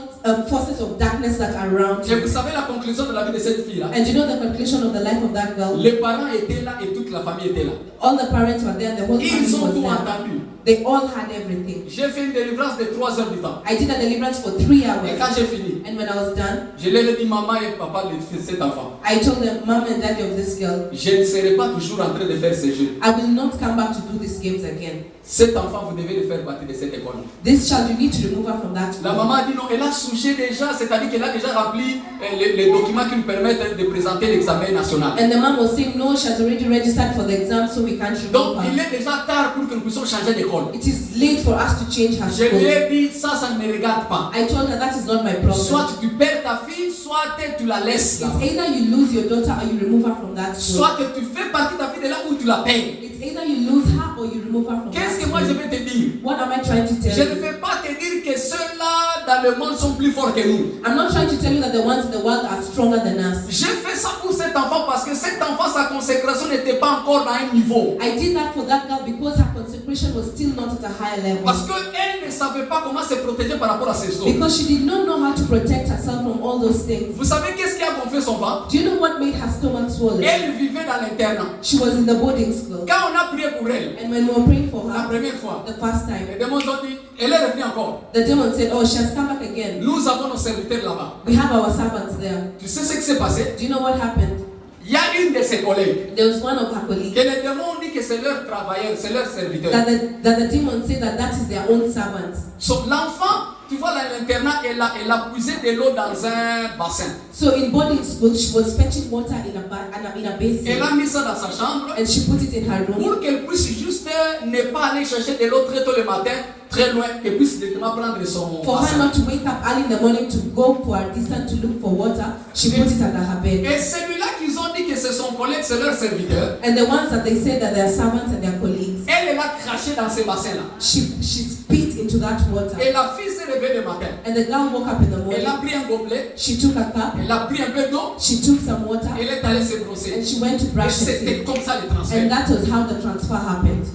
forces of darkness that are around Et you. vous savez la conclusion de la vie de cette fille-là? And you know the conclusion of the life of that girl? Les parents étaient là et toute la famille était là. All the parents were there, the whole family Ils ont was tout there. entendu. They all had everything. J'ai fait une délivrance de 3 heures du temps. I did a deliverance for 3 Et hours. quand j'ai fini, And when I was done, je leur ai dit maman et papa de cet enfant. I told them, Mom and Daddy of this girl, Je ne serai pas toujours en train de faire ces jeux. I will not come back to do these games again. Cet enfant, vous devez le faire partie de cette école. This child, you need to remove her from that La school. maman a dit non, elle a souché déjà, c'est-à-dire qu'elle a déjà rempli les documents qui nous permettent de présenter l'examen national. And the mom was saying, no, she has already registered for the exam, so we can't Donc remove il her. est déjà tard pour que nous puissions changer d'école. It is late for us to change her Je lui school. ai dit ça ne me regarde pas. I told her that is not my problem. Soit tu perds ta fille, soit tu la laisses là. It's either you lose your daughter or you remove her from that school. Soit que tu fais partie de ta fille de là où tu la payes. It's either you lose her or you remove her from Qu'est-ce that que moi je school. vais te dire? What am I trying to tell Je ne you? vais pas te dire que ceux-là dans le monde sont plus forts que nous. I'm not trying to tell you that the ones in the world are stronger than us. J'ai fait ça pour cet enfant parce que cet enfant, sa consécration n'était pas encore à un niveau. I did that for that girl because her consecration was still not at a higher level. Parce qu'elle ne savait pas comment se protéger par rapport à ses os. Because she did not know how to protect herself from all those things. Vous savez qu'est-ce qui a gonflé son ventre? Do you know what made her stomach swollen? Elle vivait dans l'internat. She was in the boarding school. Quand on a prié pour elle, And when we were praying for la her, première fois, the first time, les démons ont dit, elle est revenue encore. the demon said, oh, she has come back again. Nous avons nos serviteurs là-bas. We have our servants there. Tu sais ce qui s'est passé? Do you know what happened? Il y a une de ses collègues There was one of her colleagues que les démons ont dit que c'est leur travailleur, c'est leur serviteur. that the demon said that is their own servants. So, l'enfant, tu vois, dans l'internat, elle a puisé de l'eau dans un bassin. So in boarding school, she was fetching water in a basin. Elle a mis ça dans sa chambre And she put it in her room pour qu'elle puisse juste ne pas aller chercher de l'eau très tôt le matin, très loin, qu'elle puisse directement prendre son for her bassin. not to wake up early in the morning to go for a distance to look for water. She put it under her bed. Et celui-là qu'ils ont dit que c'est son collègue, c'est leur serviteur, And the ones that they said that they are servants and their colleagues, elle a craché dans ces bassins-là. she spit into that water. Et la fille s'est réveillée le matin. And the girl woke up in the Elle morning. a pris un gobelet, She took a cup. elle a pris un peu d'eau, She took some water. elle est allée se brosser. And she went to Et brush her c'était teeth. comme ça le transfert. And that was how the transfer happened.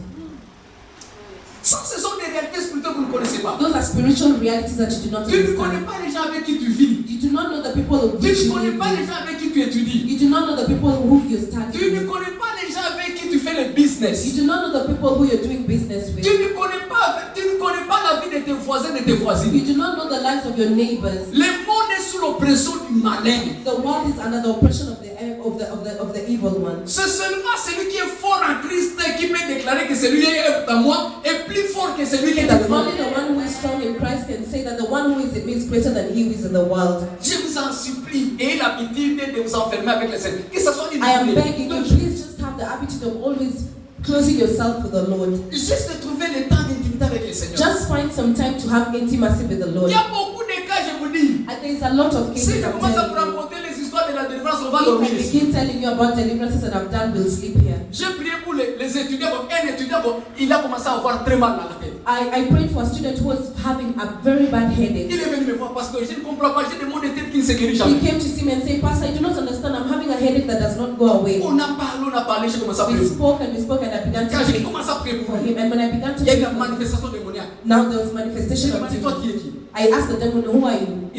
Ça, ce sont des réalités spirituelles que vous ne connaissez pas. Those are spiritual realities that you do not Tu ne connais understand. pas les gens avec qui tu vis. You do not know the people with Tu which ne you connais live pas les with. gens avec qui tu étudies. You do not know the people who you study Tu ne with. connais pas les gens avec qui tu fais le business. You do not know the people who you're doing business Tu with. ne connais pas la vie de tes voisins et de tes voisines. You do not know the lives of your neighbors. Le monde est sous l'oppression du malin. The world is under the oppression of the evil one. C'est seulement celui qui est fort en Christ qui peut déclarer que celui qui est en moi est plus fort que celui qui est It dans is le monde. only the one who is strong in Christ can say that the one who is in me is greater than he who is in the world. Je vous en supplie, ayez l'habitude de vous enfermer avec les Seigneur. Que ce soit une I am journée, begging you, 2 jours. please just have the habitude of always closing yourself with the Lord. Juste de trouver le temps d'intimité avec le Seigneur. Just find some time to have intimacy with the Lord. Il y a beaucoup de cas, je vous dis. And there is a lot of Si cases je I'm commence à vous telling you. raconter les histoires de la délivrance, on va If dormir I ici. begin telling you about deliverances that I've done, we'll sleep here. J'ai prié pour les étudiants. Un étudiant, il a commencé à avoir très mal dans la tête. I prayed for a student who was having a very bad headache. Il est venu me voir parce que je ne comprends pas. J'ai des maux de tête qui ne se guérissent He jamais. came to see me and said, Pastor, I do not understand. I'm having a headache that does not go away. On a parlé, j'ai commencé à We prier. spoke and I began to Quand j'ai pray commencé à prier pour for lui, him. And when I began to il y a eu pray une for him, manifestation démoniaque. now there was J'ai manifestation of demandé, toi demon. qui es qui? I asked the demon, who are you?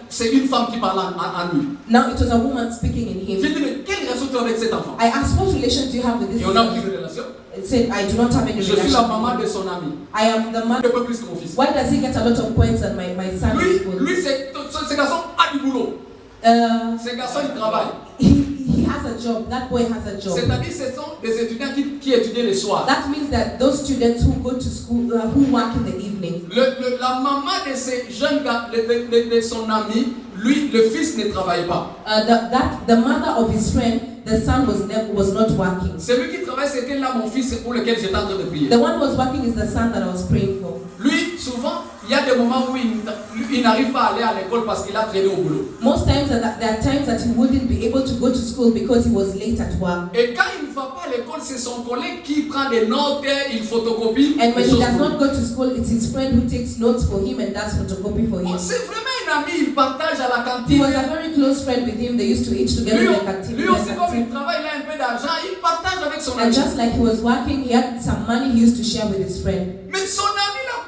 C'est une femme qui parle en lui. Now it was a woman speaking in J'ai him. dit, mais quelle relation tu as avec cet enfant? I asked, what relation do you have with this Et on a pris son? une relation. It said, I do not have any Je suis la relation. maman de son ami. I am the Un man. peu plus que mon fils. Why does he get a lot of points than my son in school? Lui, ce garçon a du boulot. Ce garçon, il travaille. He has a job. That boy has a job. C'est-à-dire, ce sont des étudiants qui étudient le soir. That means that those students who go to school, who work in the evening, La maman de ces jeunes gars, de son ami, lui, le fils ne travaille pas. the mother of his friend, the son was not working. Celui qui travaille, c'était là mon fils pour lequel j'étais en train de prier. The one who was working is the son that I was praying for. Lui, souvent, il y a des moments où il n'arrive pas à aller à l'école parce qu'il a traîné au boulot. Most times there are times that he wouldn't be able to go to school because he was late at work. Et quand il ne va pas à l'école, c'est son collègue qui prend des notes, il photocopie. And when des he choses does pour not go to school, it's his friend who takes notes for him and does photocopy for lui. him. C'est vraiment un ami, il partage à la He cantine. was a very close friend with him. They used to eat together Lui, in the canteen. lui aussi, comme il travaille, il a un peu d'argent, il partage avec son And ami. just like he was working, he had some money he used to share with his friend. Mais son ami là,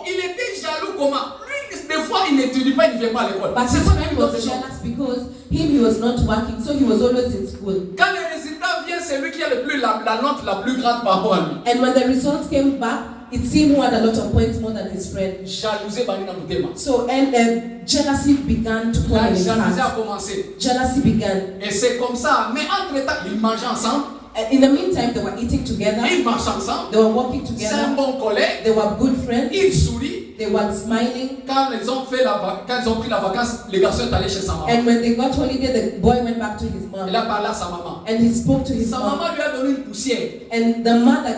il était jaloux comment? Lui, des fois, il n'étudie pas, il ne vient pas à l'école. But C'est his ça friend qui was pose jealous because he was not working, so he was always in school. Quand les résultats viennent, c'est lui qui a la note la plus grande par rapport à lui. And when the results came back, it's him who had a lot of points more than his friend. Jalousie banina mutema. So jealousy began to come La in his jalousie a heart. commencé. Jealousy began. Et c'est comme ça. Mais entre-temps, ils mangeaient ensemble. In the meantime, they were eating together. Ils marchent ensemble. They were walking C'est un together. bon collègue. They were good friends. Ils sourient. They were smiling. Quand ils ont pris la vacance, les garçons sont allés chez sa maman. And when they got holiday, the boy went back to his Il mom. a parlé à sa maman. And he spoke to his Sa mom. maman lui a donné une poussière. And the mother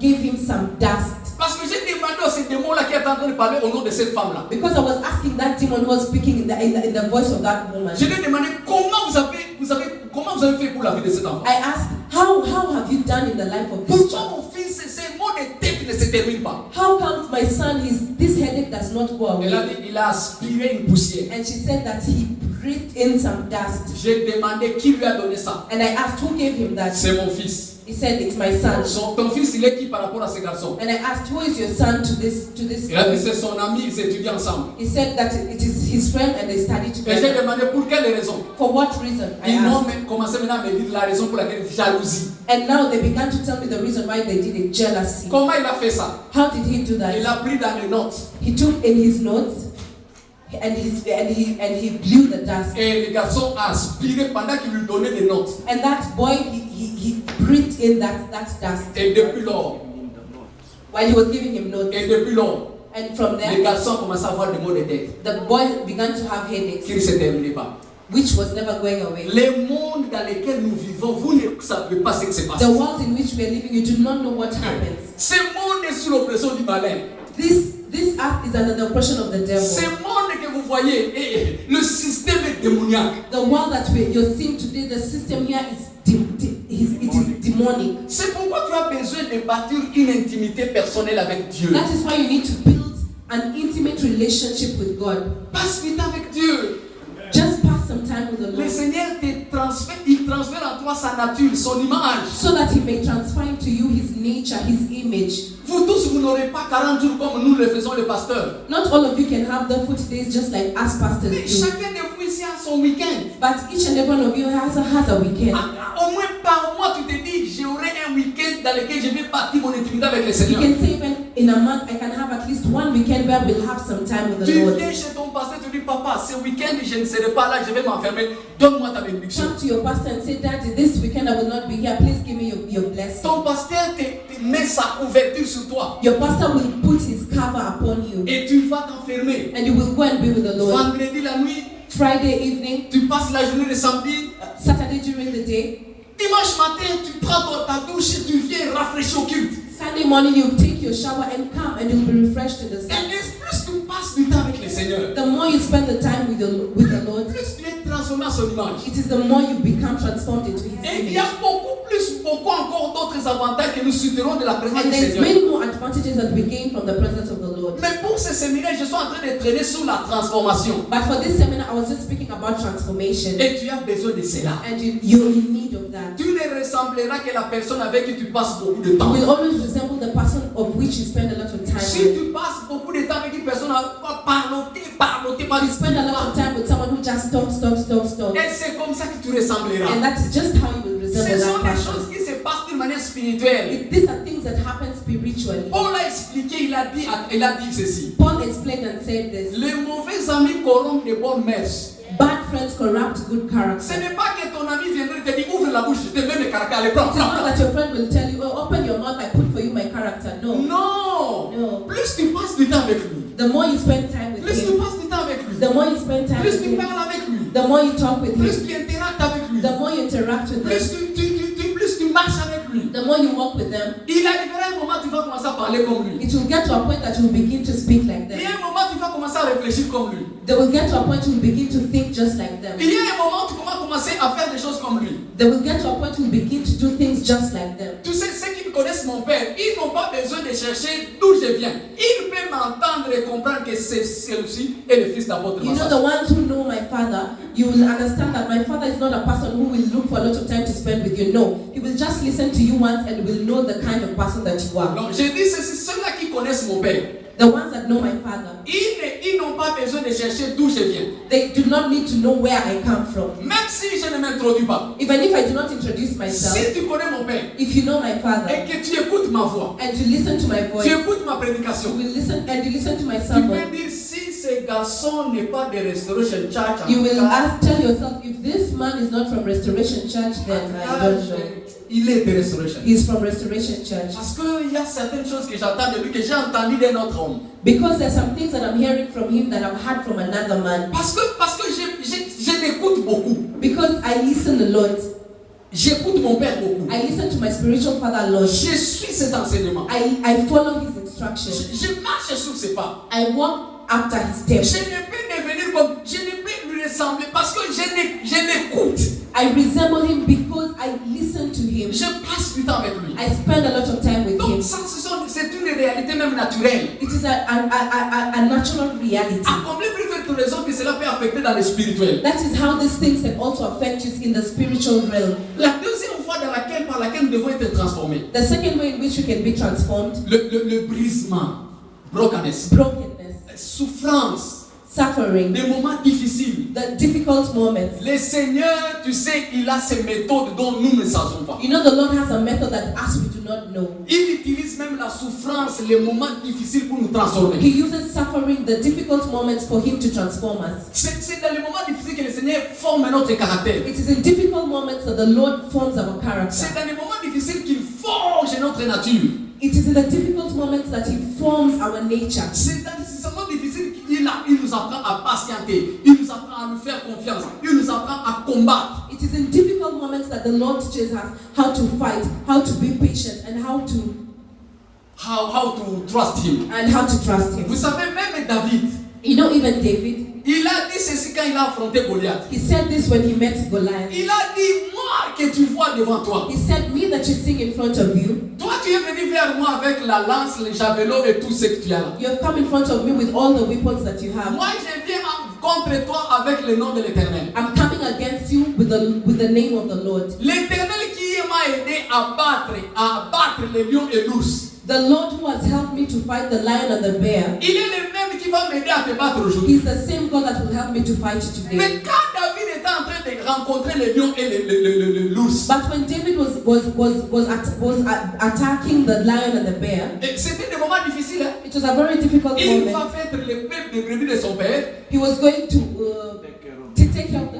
gave him some dust. Parce que j'ai demandé à ces démons-là qui étaient en train de parler au nom de cette femme-là. Because I was asking that demon who was speaking in the voice of that woman. Je lui ai demandé comment vous avez fait pour la vie de cet enfant. I asked, how have you done in the life of this Pourquoi child? mon fils, ces mots de tête ne se terminent pas? How comes my son, this headache does not go Elle a away? dit, il a aspiré une poussière. And she said that he breathed in some dust. J'ai demandé qui lui a donné ça. And I asked, who gave him that? C'est mon fils. He said, it's my son. Ton fils, il est qui par rapport à ce garçon? And I asked, who is your son to this Il a dit, boy? c'est son ami, ils étudient ensemble. He said that it is his friend and they study Et j'ai together. demandé pour quelle raison. For what reason? I Ils m'ont asked. commencé maintenant à me dire la raison pour laquelle jalousie. And now they began to tell me the reason why they did it, jealousy. Comment il a fait ça? How did he do Il that? a pris dans les notes. He took in his notes and he blew the dust. Et le garçon a aspiré pendant qu'il lui donnait des notes. And that boy, he breathed in that dust Et depuis lors, while he was giving him notes. et depuis lors, And from le there, garçon a commencé à avoir des maux de tête the boy began to have headaches, qui ne se terminaient pas. which was never going away. Le monde dans lequel nous vivons, vous ne savez pas ce qui se passe. The world in which we are living, you do not know what happens. Ce monde est sous l'oppression du malin. This earth is under the oppression of the Ce devil. monde que vous voyez, le système est démoniaque. The world that you're seeing today, the system here is demonic. C'est pourquoi tu as besoin de bâtir une intimité personnelle avec Dieu. That is why you need to build an intimate relationship with God. Passe du temps avec Dieu. Just pass some time with the Le Lord Seigneur il transfère en toi sa nature, son image. so that He may transfer into you His nature, His image. Vous tous, vous n'aurez pas 40 jours comme nous le faisons les pasteurs. Not all of you can have the 40 days just like us pastors Mais do. chacun de vous ici a son week-end. But each and every one of you has a weekend. Au moins par mois, tu te dis, j'aurai un week-end dans lequel je vais bâtir mon intimité avec le You Seigneur. can say even in a month I can have at least one weekend where we'll have some time with the Tu Lord. viens chez ton pasteur, tu dis, papa, ce week-end, je ne serai pas là, je vais m'enfermer. Donne-moi ta bénédiction. Come to your pastor and say, Daddy, this weekend I will not be here. Please give me your blessing. Ton pasteur te met sa couverture sur toi. Your pastor will put his cover upon you. Et tu vas t'enfermer. And you will go and be with the Lord. Vendredi la nuit, Friday evening, tu passes la journée de samedi. Saturday during the day, Dimanche matin, tu prends ta douche et tu viens rafraîchir au culte. Sunday morning you take your shower and come and you'll be refreshed in the sun. Et plus tu passes du temps avec le Seigneur, The more you spend the time with the Lord, plus tu es transformé à son image. it is the more you become transformed into His Et il y image. a beaucoup encore d'autres avantages que nous souhaiterons de la présence And du there's Seigneur. many more advantages that we gain from the presence of the Lord. Mais pour ce séminaire, je suis en train de traîner sur la transformation. But for this seminar, I was just speaking about transformation. Et tu as besoin de cela. And you're in need of that. Tu ne ressembleras que la personne avec qui tu passes beaucoup de You temps. will always resemble the person of which you spend a lot of time Si with. tu passes beaucoup de temps avec une personne, va parloter, You spend a lot of time with someone who just talks. et c'est comme ça que tu ressembleras. And that is just how you will resemble Ce sont that des choses person. qui se passent d'une manière spirituelle. These are things that happen spiritually. Paul a expliqué, il a dit ceci. Paul explained and said this. Les mauvais amis corrompent les bonnes mœurs. Bad friends corrupt good Ce character. n'est pas que ton ami viendrait te dire ouvre la bouche, je te mets mes caractères, allez, prends, It is not prends. that your friend will tell you, oh, open your mouth, I put for you my character. No. Non. No. Plus tu passes du temps avec lui, The more you spend time with plus tu him, passes du temps avec lui, the more you spend time plus with tu him, parles avec lui, the more you talk with plus him, tu interactes avec lui, the more you interact with plus them, plus tu marches avec lui. the more you walk with them, Il arrivera un moment où tu vas commencer à parler comme lui. it will get to a point that you will begin to speak like Il y them. a un moment où tu vas commencer à réfléchir comme lui. They will get to a point you will begin to think just like them. Il y a un moment où tu vas commencer à faire des choses comme lui. They will get to a point you will begin to do things just like them. Tu sais, ceux qui connaissent mon père, ils n'ont pas besoin de chercher d'où je viens. Ils peuvent m'entendre et comprendre que c'est celui-ci est le fils d'apôtre You know, Massage. the ones who know my father, you will understand that my father is not a person who will look for a lot of time to spend with you. No, he will just listen to you once and will know the kind of person that you are. Donc, j'ai dit, c'est ceux-là qui connaissent mon père. The ones that know my father, Ils n'ont pas besoin de chercher d'où je viens. they do not need to know where I come from. Même si je ne m'introduis pas. Even if I do not introduce myself, Si tu connais mon père if you know my father et que tu écoutes ma voix, and you listen to my tu voice, écoutes ma prédication, you will listen and you listen to my tu sermon, peux dire si ce garçon n'est pas de Restoration Church, you will tell yourself, if this man is not from Restoration Church, then I don't know. il est de Restoration. He's from Restoration Church. Parce qu'il y a certaines choses que j'entends de lui, que j'ai entendu d'un autre homme. Because there's some things that I'm hearing from him that I've heard from another man. Parce que je l'écoute beaucoup. Because I listen a lot. J'écoute mon père beaucoup. I listen to my spiritual father a lot. Je suis cet enseignement. I follow his instructions. Je marche sur ses pas. I walk after his Je steps. ne peux devenir comme, je ne peux lui ressembler parce que je l'écoute. I resemble him because I listen to him. Je passe du temps avec lui. I spend a lot of time with him. Donc ça, c'est une réalité même naturelle. It is a natural reality. À combien plus de raisons que cela peut affecter dans le spirituel. That is how these things can also affect you in the spiritual realm. La deuxième fois par laquelle nous devons être transformés. The second way in which you can be transformed, Le brisement, brokenness, souffrance, suffering, des moments difficiles. the difficult moments. Le Seigneur, tu sais, il a ses méthodes dont nous ne savons pas. You know, the Lord has a method that us we do not know. Il utilise même la souffrance, les moments difficiles pour nous transformer. He uses suffering, the difficult moments, for Him to transform us. C'est dans les moments difficiles que le Seigneur forme notre caractère. It is in difficult moments that the Lord forms our C'est character. dans les moments difficiles qu'il forge notre nature. It is in the difficult moments that He forms our nature. C'est dans ces moments difficiles qu'il nous apprend à patienter, il nous apprend à nous faire confiance, il nous apprend à combattre. It is in difficult moments that the Lord teaches us how to fight, how to be patient, and how to trust Him. trust Him. Vous savez, même David, You know, even David, il a dit ceci quand il a affronté Goliath. he said this when he met Goliath. Il a dit, moi que tu vois devant toi. He said, me that you see in front of you, Toi, tu es venu vers moi avec la lance, le javelot et tout ce que tu as là. you have come in front of me with all the weapons that you have. Moi, je viens contre toi avec le nom de l'Éternel. I'm coming against you with the name of the Lord. L'Éternel qui m'a aidé à battre les lions et l'ours. The Lord who has helped me to fight the lion and the bear, Il est le même qui va m'aider à te battre aujourd'hui. He's the same God that will help me to fight you Mais today. quand David était en train de rencontrer les lions et l'ours, But when David was attacking the lion and the bear, c'était des moments difficiles. Hein? it was a very difficult Il moment. va faire le peuple de brebis de son père. He was going to take care of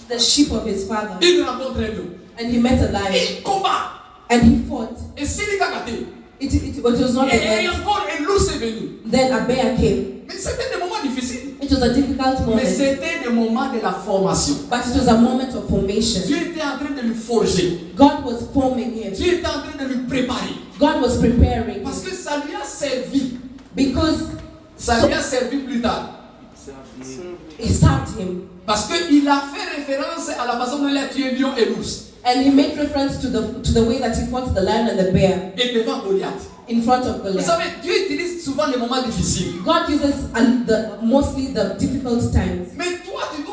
the sheep of his father, Il rencontre un lion. and he met a lion, Il combat. and he fought. Et s'il est gâté, It was not a et man. encore un loup est venu. Then a bear came. Mais c'était des moments difficiles. It was a difficult Mais moment, c'était des moments de la formation. but it was a moment of formation. Dieu était en train de lui forger. God was forming him. Dieu était en train de lui préparer. God was preparing him Parce que ça lui a servi. because Ça lui a servi plus tard. he served him. Parce qu'il a fait référence à la façon dont il a tué lion et l'ours. And he made reference to the way that he fought the lion and the bear Et devant Goliath. in front of Vous Goliath. savez, Dieu utilise souvent les moments difficiles. God uses mostly the difficult times. Mais toi, tu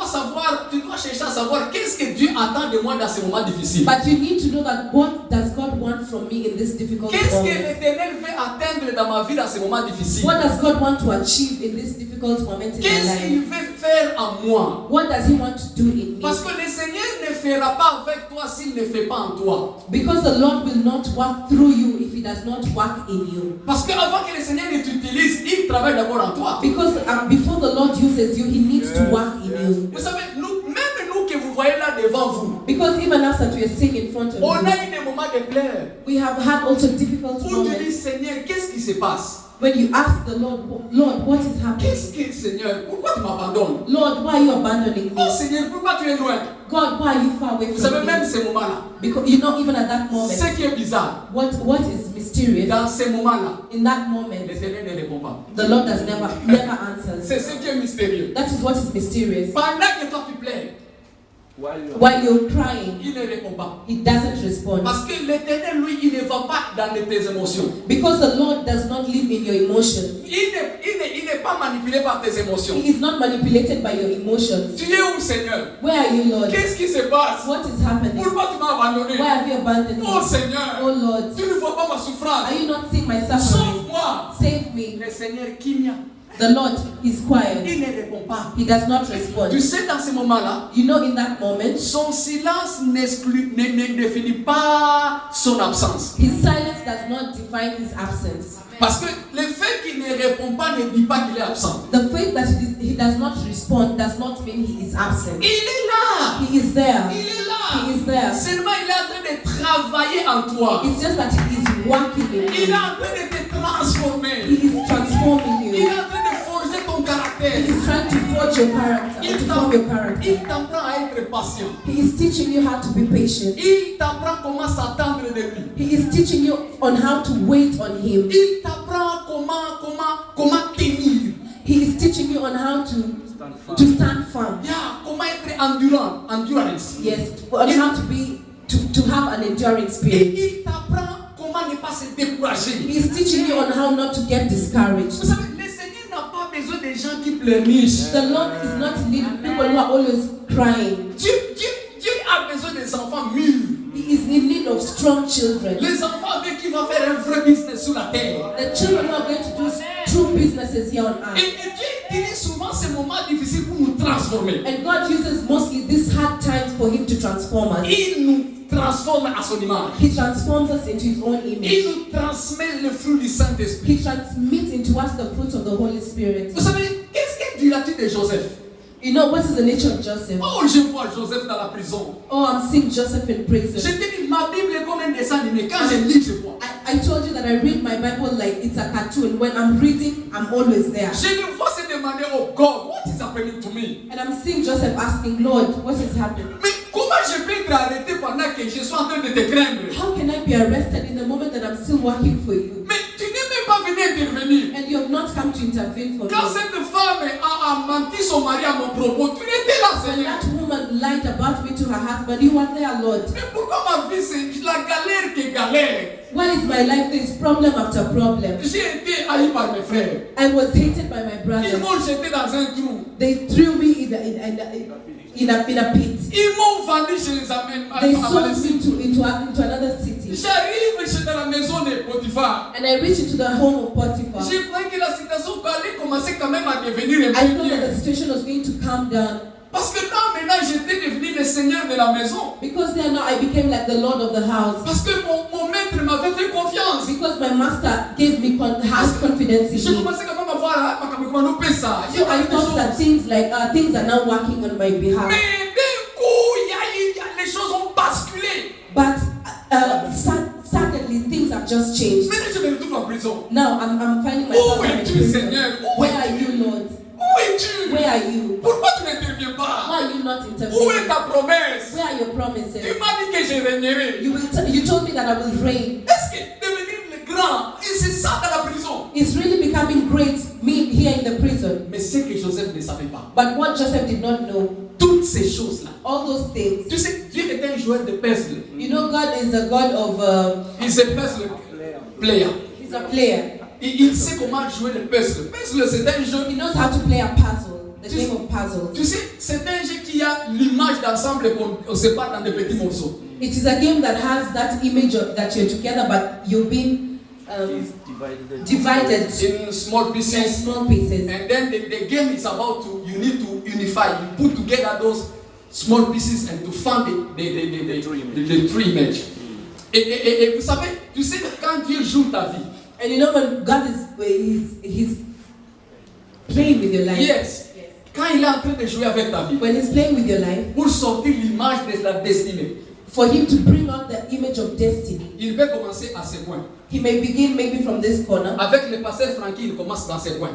dois chercher à savoir qu'est-ce que Dieu attend de moi dans ces moments difficiles. But you need to know that what does God want from me in this difficult Qu'est-ce que moment? l'Éternel veut atteindre dans ma vie dans ces moments difficiles? What does God want to achieve in this difficult moment in my Qu'est-ce qu'il life? veut faire en moi? What does he want to do in me? Parce que le Seigneur ne fera pas avec toi s'il ne fait pas en toi. Because the Lord will not work through you if he does not work in you. Parce qu'avant que le Seigneur ne t'utilise, il travaille d'abord en toi. Because before the Lord uses you, he needs to work in you. Vous savez, même nous que vous voyez là devant vous, Because even us that we are seeing in front of on a you, eu des moments de pleurs. we have had also difficult Où tu dis, moments Seigneur, qu'est-ce qui se passe? when you ask the Lord, Lord, what is happening? Qu'est-ce que, Seigneur, pourquoi tu m'abandonnes? Lord, why are you abandoning Oh me? Seigneur, pourquoi tu es loin? God, why are you far away Vous from savez, même me? ces moments-là, Because you know, even at that moment, ce qui est bizarre, what is mysterious dans ces moments-là, in that moment, le Seigneur ne répond pas. the Lord does never answers. C'est ce qui est mystérieux. That is what is mysterious. Pendant que toi tu plais, While you're crying, il ne répond pas. he doesn't respond. Parce que l'Éternel, lui, il ne va pas dans tes émotions. Because the Lord does not live in your emotions. Il n'est pas manipulé par tes émotions. He is not manipulated by your emotions. Tu es où, Seigneur? Where are you, Lord? Qu'est-ce qui se passe? What is happening? Pourquoi tu m'as abandonné? Why have you abandoned Oh me? Seigneur, Oh Lord, tu ne vois pas ma souffrance. are you not seeing my suffering? Sauve-moi. Save me. Le Seigneur, Kimia, The Lord is quiet. il ne répond pas. He does not respond. Tu sais, dans ce moment-là, You know, in that moment, son silence ne définit pas son absence. his silence does not define his absence. Parce que le fait qu'il ne répond pas ne dit pas qu'il est absent. The fact that he does not respond does not mean he is absent. Il est là. He is there. Il est là. He is there. Seulement, il est en train de travailler en toi. It's just that he is working in Il est you. en train de te transformer. He is transforming Il est you. en train de forger ton He caractère. is trying to forge your character, to form your character. Il t'apprend à être patient. He is teaching you how to be patient. Il t'apprend comment s'attendre de lui. He is teaching you on how to wait on him. Il t'apprend comment tenir. He is teaching you on how to stand firm. Yeah, comment être endurance. Yes, on how to be to have an enduring Et spirit. il t'apprend comment ne pas se décourager. He is teaching you on how not to get discouraged. Vous savez, le Seigneur n'a pas besoin des gens qui pleurnichent. The Lord is not needing people who are always crying. Dieu a besoin des enfants mûrs. He He is in need of strong children. Les enfants avec qui vont faire un vrai business sur la terre. The children who are going to do true businesses here on Et earth. Dieu utilise souvent ces moments difficiles pour nous transformer. And God uses mostly these hard times for Him to transform us. Il nous transforme à son image. He transforms us into His own Il image. nous transmet le fruit du Saint-Esprit. He transmits into us the fruit of the Holy Spirit. Vous savez, qu'est-ce que diras-tu de Joseph? You know, what is the nature of Joseph? Oh, je vois Joseph dans la prison. Oh, I'm seeing Joseph in Je prison. te dis, ma Bible est comme un dessin animé. Quand je lis, je vois. I told you that I read my Bible like it's a cartoon. When I'm reading, I'm always there. Je le vois se demander, oh God, what is happening to me? And I'm seeing Joseph asking, Lord, what is happening? Mais comment je peux être arrêté pendant que je suis en train de te craindre? How can I be arrested in the moment that I'm still working for you? Mais tu n'es même pas venu intervenir. And you have not come to intervene for Quand me. cette femme a menti son mari à mon propos, tu n'étais là, When Seigneur. that woman lied about me to her husband, you were there, Lord. Mais pourquoi ma vie, c'est la galère qui galère? Why is my life there is problem after problem? J'ai été haï par mes frères. I was hated by my Ils brothers. m'ont jeté dans un trou. They threw me in a pit. Ils m'ont vendu chez les Amen. They sold me into another city. J'arrive chez la maison de Potiphar. And I reached into the home of Potiphar. Je croyais que la situation allait commencer quand même à devenir un I peu thought that mieux. the situation was going to calm down. Parce que là, maintenant, j'étais devenu le seigneur de la maison. Because there now I became like the Lord of the house. Parce que mon maître m'avait fait confiance. Because my master gave me has confidence in J'ai me. commencé quand même à voir comment nous paie ça. So I thought that things are now working on my behalf. Mais d'un coup, les choses ont basculé. But suddenly things have just changed. Maintenant, je me retrouve en prison. Now I'm finding myself Où in es-tu, prison. Seigneur? Où Where are es-tu? you, Lord? Où es-tu? Where are you? Pourquoi tu n'interviens pas? Why are you not Où est intervening? ta promesse? Where are your Tu promises? m'as dit que je régnerai. You told me that I will reign. Est-ce que devenir le grand, et c'est ça dans la prison? It's really becoming great, me here in the prison. Mais ce que Joseph ne savait pas, But what Joseph did not know, toutes ces choses-là. all those things. Tu sais, Dieu est un joueur de puzzle. You know, God is a God of, Il est puzzle player. He's a player. Il sait comment jouer le puzzle. Puzzle, c'est un jeu. He knows how to play a puzzle, the game of puzzles. Tu sais, c'est un jeu qui a l'image d'ensemble qu'on sépare dans des petits morceaux. It is a game that has that image of, that you're together, but you've been divided In small in pieces. small pieces. And then the game is about you need to unify. You put together those small pieces and to form the tree image. Et vous savez, tu sais, quand Dieu joue ta vie, And you know when God he's playing with your life. yes, quand il est en train de jouer avec ta vie, When he's playing with your life, pour sortir l'image de la destinée, for him to bring out the image of destiny, il peut commencer à ce point. he may begin maybe from this corner. Avec le pasteur Frankie, il commence dans ce point.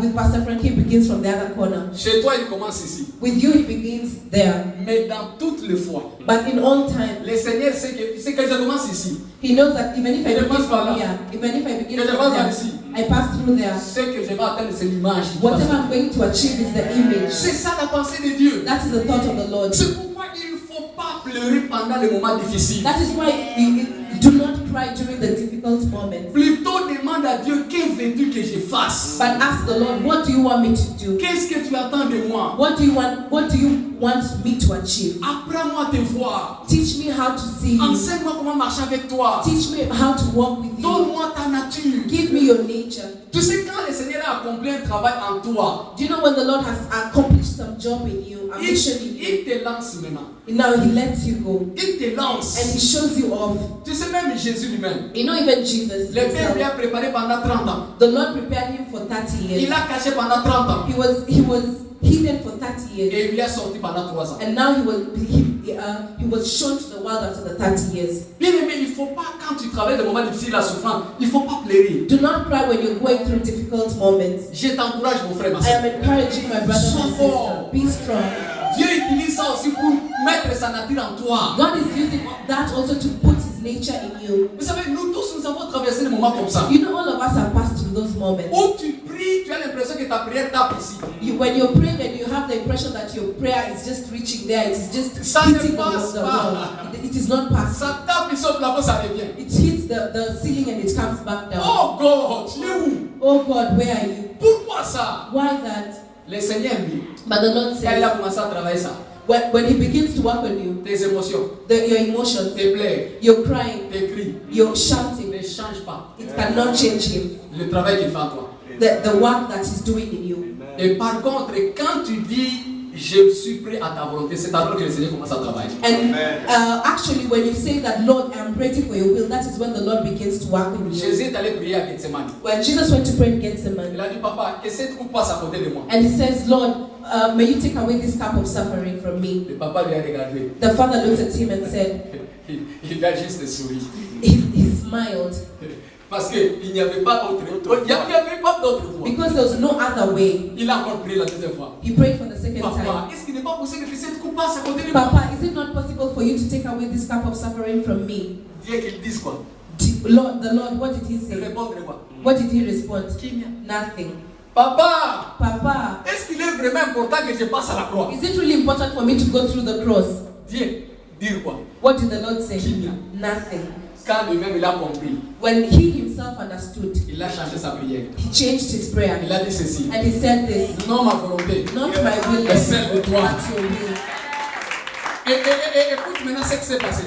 With Pastor Frankie, he begins from the other corner. Chez toi, il commence ici. With you, he begins there. Mais dans toutes les fois, But in all time, le Seigneur sait que je commence ici. he knows that even if I Je begin passe par là. from here, even if I begin Que je from passe par there, ici. I pass through there. Ce que je vais atteindre, c'est l'image. Whatever I'm going to achieve is the image. C'est ça la pensée de Dieu. That is the thought of the Lord. C'est pourquoi il ne faut pas pleurer pendant les moments difficiles. That is why we do not cry during the difficult moments. Plutôt demande à Dieu, que veux-tu que je fasse? But ask the Lord, what do you want me to do? Qu'est-ce que tu attends de moi? What do you want me to achieve? Apprends-moi à te voir. Teach me how to see you. Enseigne-moi comment marcher avec toi. Teach me how to walk with you. Donne-moi ta nature. Give me your nature. Tu sais, quand le Seigneur a accompli un travail en toi, Do you know when the Lord has accomplished some job in you, a mission in you, il te lance maintenant. now He lets you go Il te lance. and He shows you off. Tu sais, même Jésus lui-même, You know, even Jesus, le Père lui himself, a préparé pendant 30 ans. the Lord prepared him for 30 Il years. l'a caché pendant 30 ans. He was hidden for 30 years, Et il lui a sorti pendant 3 ans. and now he was shown to the world after the 30 years. Bien aimé, il ne faut pas, quand tu travailles des moments difficiles, la souffrance, il ne faut pas pleurer. Do not cry when you're going through difficult moments. Je t'encourage, mon frère, ma I soeur. am encouraging my brother and sister. Be strong. Dieu utilise ça aussi pour mettre sa nature en toi. God is using that also to put His nature in you. Vous savez, nous tous, nous avons traversé des moments comme ça. You know, all of us have passed through those moments. Où tu pries, tu as l'impression que ta prière tape ici. When you're praying and you have the impression that your prayer is just reaching there, it is just Ça ne hitting passe the pas. wall. It is not passing. Ça tape ici au plafond, ça revient. It hits the ceiling and it comes back down. Oh God, tu es où? Oh God, where are you? Pourquoi ça? Why that? Le Seigneur dit, But the Lord quand il a says, commencé à travailler ça, When he begins to work on you, tes émotions, your emotions, tes plaies, your crying, tes cris, your shouting, ne change pas it cannot change him. le travail qu'il fait en toi. The work that he's doing in you. Et par contre, quand tu dis je suis prêt à ta volonté, c'est alors que le Seigneur commence à travailler. And actually, when you say that, Lord, I'm ready for your will, that is when the Lord begins to work in you. Jésus est allé prier à Gethsemane. When Jesus went to pray in Il Gethsemane, a dit, papa, que cette coupe passe à côté de moi. and he says, Lord, may you take away this cup of suffering from me. Le papa lui a regardé. The father looked at him and said, Il a juste souri. he smiled, Parce qu'il n'y avait pas d'autre voie. because there was no other way. Il a encore prié la deuxième fois. He prayed for the second Papa, time. est-ce qu'il n'est pas possible que cette coupe passe à côté de moi? Papa, is it not possible for you to take away this cup of suffering from me? Dieu qu'il dise quoi? Lord, the Lord, what did he say? Répondre quoi? What did he respond? Kimia. Nothing. Papa, Papa, est-ce qu'il est vraiment important que je passe à la croix? is it really important for me to go through the cross? Dieu, dire quoi? What did the Lord say? Kimia. Nothing. Quand lui-même il a compris, When he himself understood, il a changé sa prière. he changed his prayer. Il a dit ceci. And he said this, Non ma volonté, not my will, mais celle de toi. but your will. Et écoute maintenant ce qui s'est passé.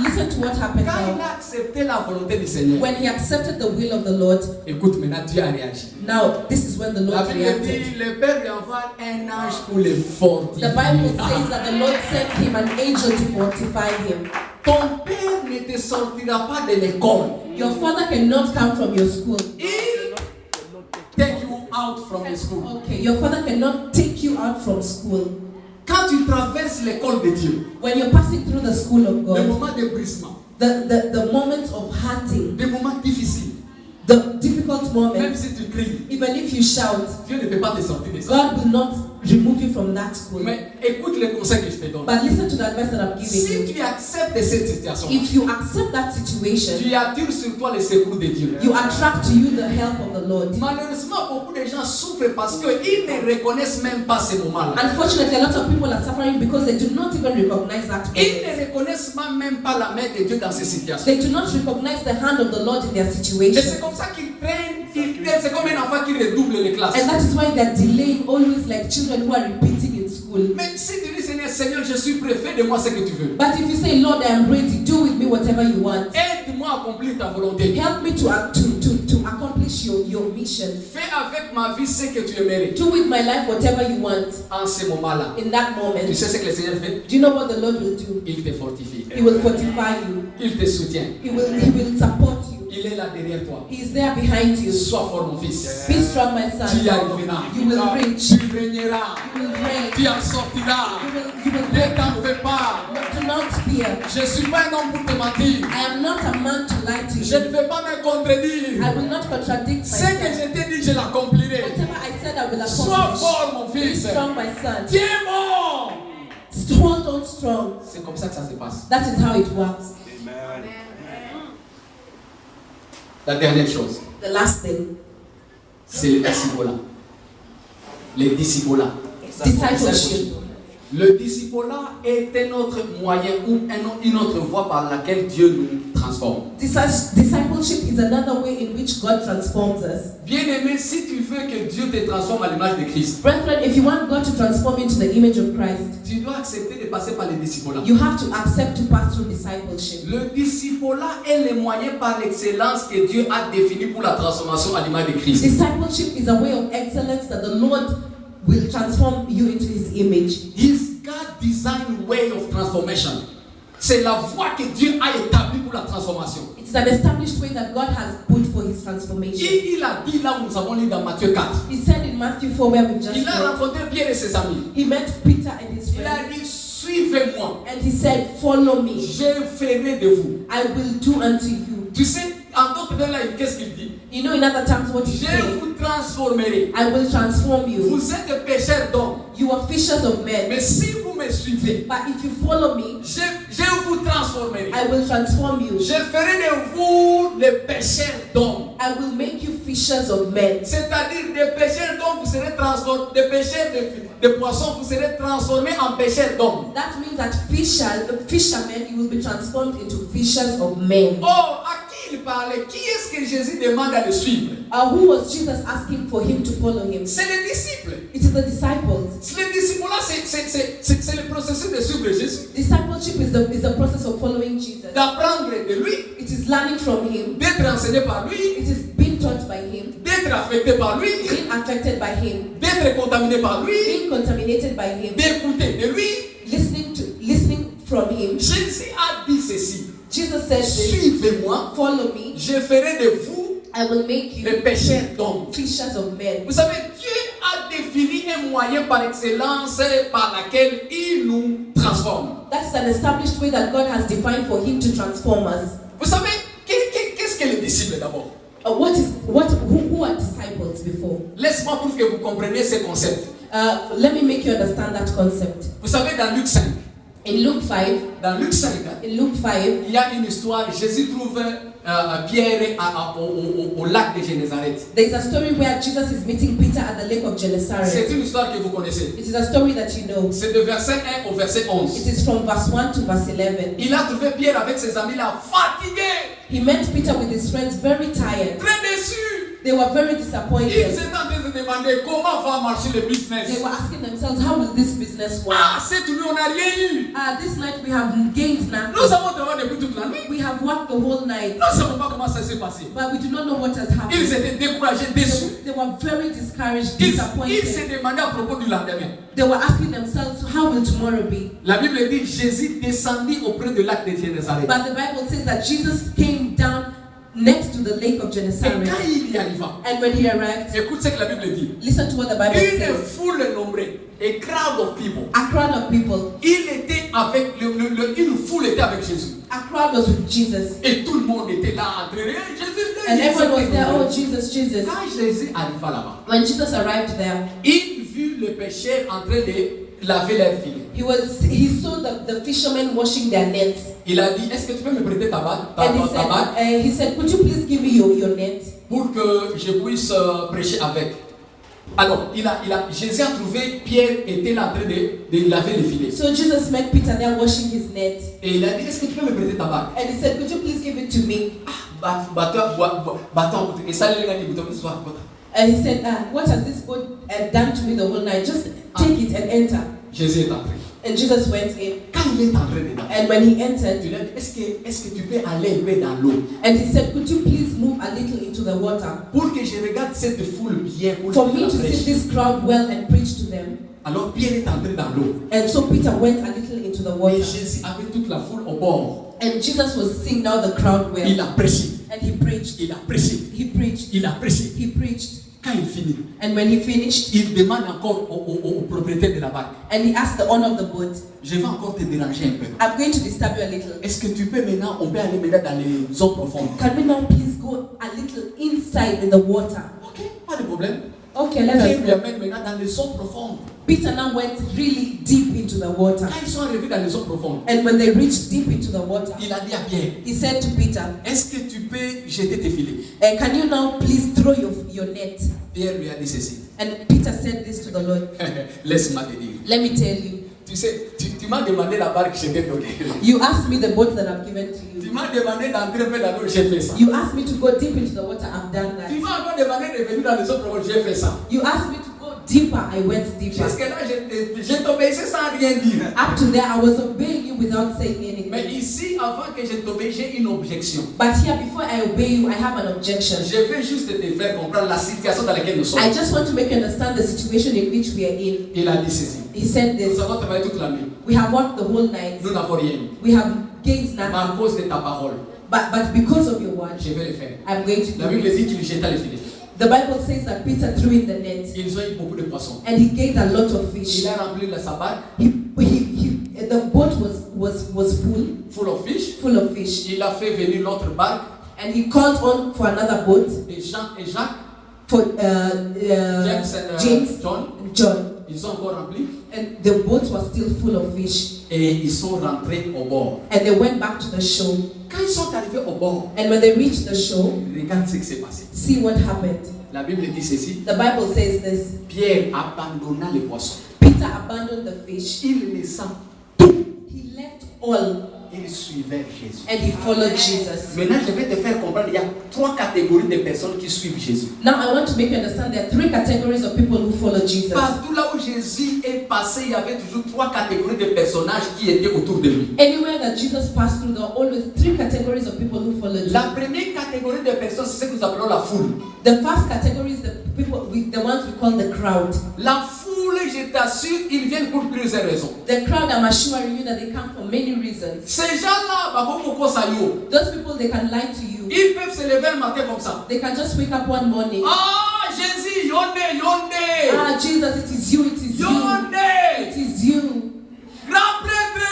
Listen to what happened Quand il now. a accepté la volonté du Seigneur, When he accepted the will of the Lord, écoute maintenant Dieu a réagi. now this is when the La Lord Bible reacted. dit, le Père lui envoie un ange pour le fortifier. The Bible says that the Lord sent him an angel to fortify him. Ton père ne te sortira pas de l'école. Your father cannot come from your school. Il take you out from the school. Okay, your father cannot take you out from school. Quand tu traverses l'école de Dieu, When you're passing through the school of des God, moments de brisement, the moments of hurting, des moments difficiles, the difficult même moments, si tu cries, even if you shout, Dieu ne peut pas te sortir de ça. God will not remove you from that school. Mais écoute les conseils que je te donne. But listen to the advice that I'm giving Si you. tu acceptes cette situation, If you accept that situation, tu attires sur toi le secours de Dieu. you attract to you the help of the Lord. Malheureusement, beaucoup de gens souffrent parce qu'ils ne reconnaissent même pas ces moments-là. Unfortunately, a lot of people are suffering because they do not even recognize that Ils moment. ne reconnaissent même pas la main de Dieu dans ces situations. They do not recognize the hand of the Lord in their Et c'est situation. comme ça qu'ils prennent, c'est comme un enfant qui redouble les classes. And that is why they're delaying, always like children who are repeating in school. Mais si tu dis Seigneur, Seigneur, je suis prêt, fais de moi ce que tu veux. But if you say, Lord, I am ready, do with me whatever you want. Aide-moi à accomplir ta volonté. Help me to accomplish your mission. Fais avec ma vie ce que tu aimerais. Do with my life whatever you want. En ce moment-là, In that tu moment, sais ce que le Seigneur fait? do you know what the Lord will do? Il te fortifie. He will fortify you. Il te soutient. He will support you. Il est là derrière toi. He is there behind you. Sois fort, mon fils. Be strong, my son. Tu y arriveras. You will reach. Tu régneras. You will reign. Tu en sortiras. You will Ne t'en fais pas. do not fear. Je ne suis pas un homme pour te mentir. I am not a man to lie to Je you. ne vais pas me contredire. I will not contradict Ce que myself. je t'ai dit, je l'accomplirai. Whatever I said, I will Sois accomplish. fort, mon Be fils. strong, my son. Tiens bon. Hold on strong. C'est comme ça que ça se passe. That is how it works. La dernière chose, The last thing, c'est le discipolat. Le discipolat. discipleship. Le discipolat est un autre moyen ou une autre voie par laquelle Dieu nous transforme. Discipleship is another way in which God transforms us. Bien-aimé, si tu veux que Dieu te transforme à l'image de Christ, Brethren, if you want God to transform you into the image of Christ, tu dois accepter de passer par le discipolat. you have to accept to pass through discipleship. Le discipolat est le moyen par excellence que Dieu a défini pour la transformation à l'image de Christ. Discipleship is a way of excellence that the Lord will transform you into His image. His God-designed way of transformation. C'est la voie que Dieu a établie pour la transformation. It is an established way that God has put for His transformation. Il a dit là où nous avons lu dans Matthieu 4. He said in Matthew 4, where we just Il a read, rencontré Pierre et ses amis. He met Peter and his Il a friends, dit, suivez-moi. and He said, "Follow me. Je ferai de vous. I will do unto you." Tu sais, en d'autres termes, là, qu'est-ce qu'il dit? You know, in other times, what He Je said, vous transformerai. I will transform you. Vous êtes des pécheurs d'hommes. You are fishers of men. Mais si vous me suivez, But if you follow me, je vous transformerai. I will transform you. Je ferai de vous des pécheurs d'hommes. I will make you fishers of men. C'est-à-dire des pécheurs d'hommes, vous serez transformés, des pécheurs de poissons, vous serez transformés en pécheurs d'hommes. That means that fishermen, you will be transformed into fishers of men. Or, à qui il parlait? Qui est-ce que Jésus demande à le suivre? Who was Jesus asking for him to follow him? C'est les disciples. It is the disciples. Les disciples là, c'est c'est le processus de suivre Jésus. Discipleship is the process of following Jesus. D'apprendre de lui, It is learning from him. d'être enseigné par lui, It is being taught by him, d'être affecté par lui, being affected by him, d'être contaminé par lui, being contaminated by him, d'écouter de lui. listening from him. Jésus a dit ceci. Jesus said this, Suivez-moi, follow me, je ferai de vous I will make you les pécheurs d'hommes. fishers of men. Vous savez, Dieu a défini un moyen par excellence par lequel il nous transforme. That's an established way that God has defined for him to transform us. Vous savez, qu'est-ce que les disciples d'abord? Who are disciples before? Laisse-moi pour que vous compreniez ce concept. Let me make you understand that concept. Vous savez, dans Luc 5, In Luke 5, il y a une histoire. Jésus trouve Pierre au lac de Génézareth. there is a story where Jesus is meeting Peter at the lake of C'est Gennesaret. une histoire que vous connaissez. It is a story that you know. C'est de verset 1 au verset 11. It is from verse 1 to verse 11. Il a trouvé Pierre avec ses amis là, fatigué, He met Peter with his friends very tired. très déçu. They were very Ils disappointed. étaient en train de se demander comment va marcher le They business. were asking themselves, how will this business work? Ah, cette nuit on n'a rien eu. This night we have gained nothing. Nous avons travaillé depuis toute la nuit. We have worked the whole night, Nous ne savons pas comment ça s'est passé. but we do not know what has Ils happened. étaient découragés, déçus. They were very discouraged, Ils disappointed. se demandaient à propos du lendemain. They were asking themselves, how will tomorrow be? La Bible dit Jésus descendit auprès du lac de Génézareth. But the Bible says that Jesus came down next to the lake of Et Gennesaret. quand il y arriva, And when he arrived, écoute ce que la Bible dit. listen to what the Bible Une says. foule nombrée, a crowd of people. A crowd of people, Il était avec une foule était avec Jésus. a crowd was with Jesus. Et tout le monde était là en train de Jésus. And everyone was there, oh Jésus. Jesus, Jesus. Quand Jésus arriva là-bas, When Jesus arrived there, il vit les pécheurs en train de laver leurs filets. he saw the fishermen washing their nets. Il a dit, est-ce que tu peux me prêter ta bague, And ta bague he said, could you please give me your net? pour que je puisse prêcher avec. Alors, Jésus a trouvé Pierre était là en train de laver les filets. So Jesus met Peter there washing his net. Et il a dit, est-ce que tu peux me prêter ta bague? And he said, could you please give it to me? Bâton, et ça, il a dit, bâton, And he said, what has this boat done to me the whole night? Just take it and enter. Jésus est entré. And Jesus went in. Quand il est entré dedans, And when he entered, tu lui as dit, est-ce que tu peux aller un peu dans l'eau and he said, could you please move a little into the water pour que je regarde cette foule bien pour for que me la to prêche. see this crowd well and preach to them? Alors Pierre est entré dans l'eau. And so Peter went a little into the Et water. Jésus avait toute la foule au bord. And Jesus was seeing now the crowd well. Il a prêché. And he preached. Il a prêché. He preached. Il a prêché. He preached. Quand il finit, And when he finished, il demande encore au propriétaire de la barque. and he asked the owner of the boat, Je vais encore te déranger un peu. I'm going to disturb you a little. Est-ce que tu peux maintenant, on peut aller maintenant dans les eaux profondes? Can we now please go a little inside in the water? Ok, pas de problème. Okay, let Pierre us lui go. amène maintenant dans les eaux profondes. Peter now went really deep into the water. Quand ils sont arrivés dans les eaux profondes, And when they reached deep into the water, il a dit à Pierre, he said to Peter, est-ce que tu peux jeter tes filets? can you now please throw your net? Pierre lui a dit ceci. And Peter said this to the Lord. Laisse-moi te dire. Let me tell you, Tu sais, tu m'as demandé la barque, je t'ai donné. you asked me the boat that I've given to Tu you. m'as demandé d'entrer un peu dans l'eau, j'ai fait ça. You asked me to go deep into the water, I've done Tu that. m'as encore demandé de venir dans les eaux profondes, j'ai fait ça. You asked me to go deeper, I went deeper. Jusque-là, je t'obéissais sans rien dire. Up to there, I was obeying you without saying Mais anything. ici, avant que je t'obéisse, j'ai une objection. But here, before I obey you, I have an objection. Je veux juste te faire comprendre la situation dans laquelle nous sommes. I just want to make you understand the situation in which we are in. Il a dit ceci. He said Nous this. avons travaillé toute la nuit. We have worked the whole night. Nous n'avons rien. We have gained Mais nothing. à cause de ta parole, But because of your word, je vais le faire. I'm going to La do Bible it. dit qu'il jeta les filets. The Bible says that Peter threw in the net Ils ont eu beaucoup de poissons. and he gained a lot of fish. Il a rempli sa barque, The boat was full of fish. full of fish. Il a fait venir l'autre barque, And he called on for another boat et Jean et Jacques, for James and James John. and John. Ils ont encore rempli And the boat was still full of fish. et ils sont rentrés au bord. And they went back to the shore. Quand ils sont arrivés au bord, And when they reached the shore, regarde ce qui s'est passé. see what happened. La Bible dit ceci. The Bible says this. Pierre abandonna les poissons. Peter abandoned the fish. Il laissa. He left all Il suivait Jésus. and he followed Jesus. Maintenant, je vais te faire comprendre, il y a 3 catégories de personnes qui suivent Jésus. Now I want to make you understand there are 3 categories of people who follow Jesus. Partout là où Jésus est passé, il y avait toujours 3 catégories de personnages qui étaient autour de lui. Anywhere that Jesus passed through, there are always 3 categories of people who follow Jesus. La première catégorie de personnes, c'est ce que nous appelons la foule. The first category is the people, the ones we call the crowd. La foule, je t'assure, ils viennent pour plusieurs raisons. The crowd, I'm assuring you that they come for many reasons. Ces gens-là, Those people, they can lie to you. ils peuvent se lever un matin comme ça. They can just wake up one morning. Ah, Jésus, yonde. Ah, Jesus, it is you, it is you. It is you. Grand prêtre.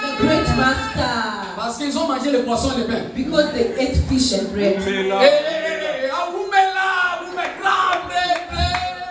The great master. Parce qu'ils ont mangé le poisson et le pain. Because they ate fish and bread. Grand prêtre.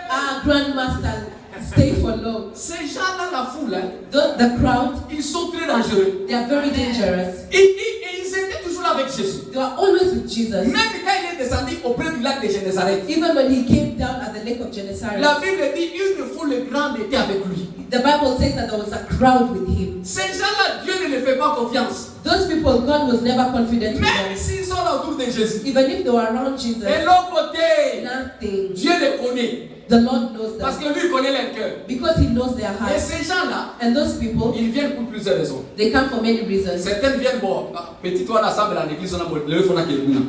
Ah, grandmaster, stay for long. Ces gens-là, la foule, The crowd, ils sont très dangereux. they are very dangerous. Et ils étaient toujours là avec Jésus. They are always with Jesus. Même quand il est descendu auprès du lac de Génézareth, Even when he came down at the lake of Gennesaret, la Bible dit une foule grande était avec lui. the Bible says that there was a crowd with him. Ces gens-là, Dieu ne les fait pas confiance. Those people, God was never confident with Même them. s'ils sont là autour de Jésus. Even if they were around Jesus, Et l'autre côté, nothing. Dieu les connaît. The Lord knows Parce them. que lui connaît leur cœur. Because he knows their Et hearts. ces gens-là, And those people, ils viennent pour plusieurs raisons. they come for many reasons. Certains viennent, bon, petit toi l'assemblée à l'église, on a le fond à quelqu'un.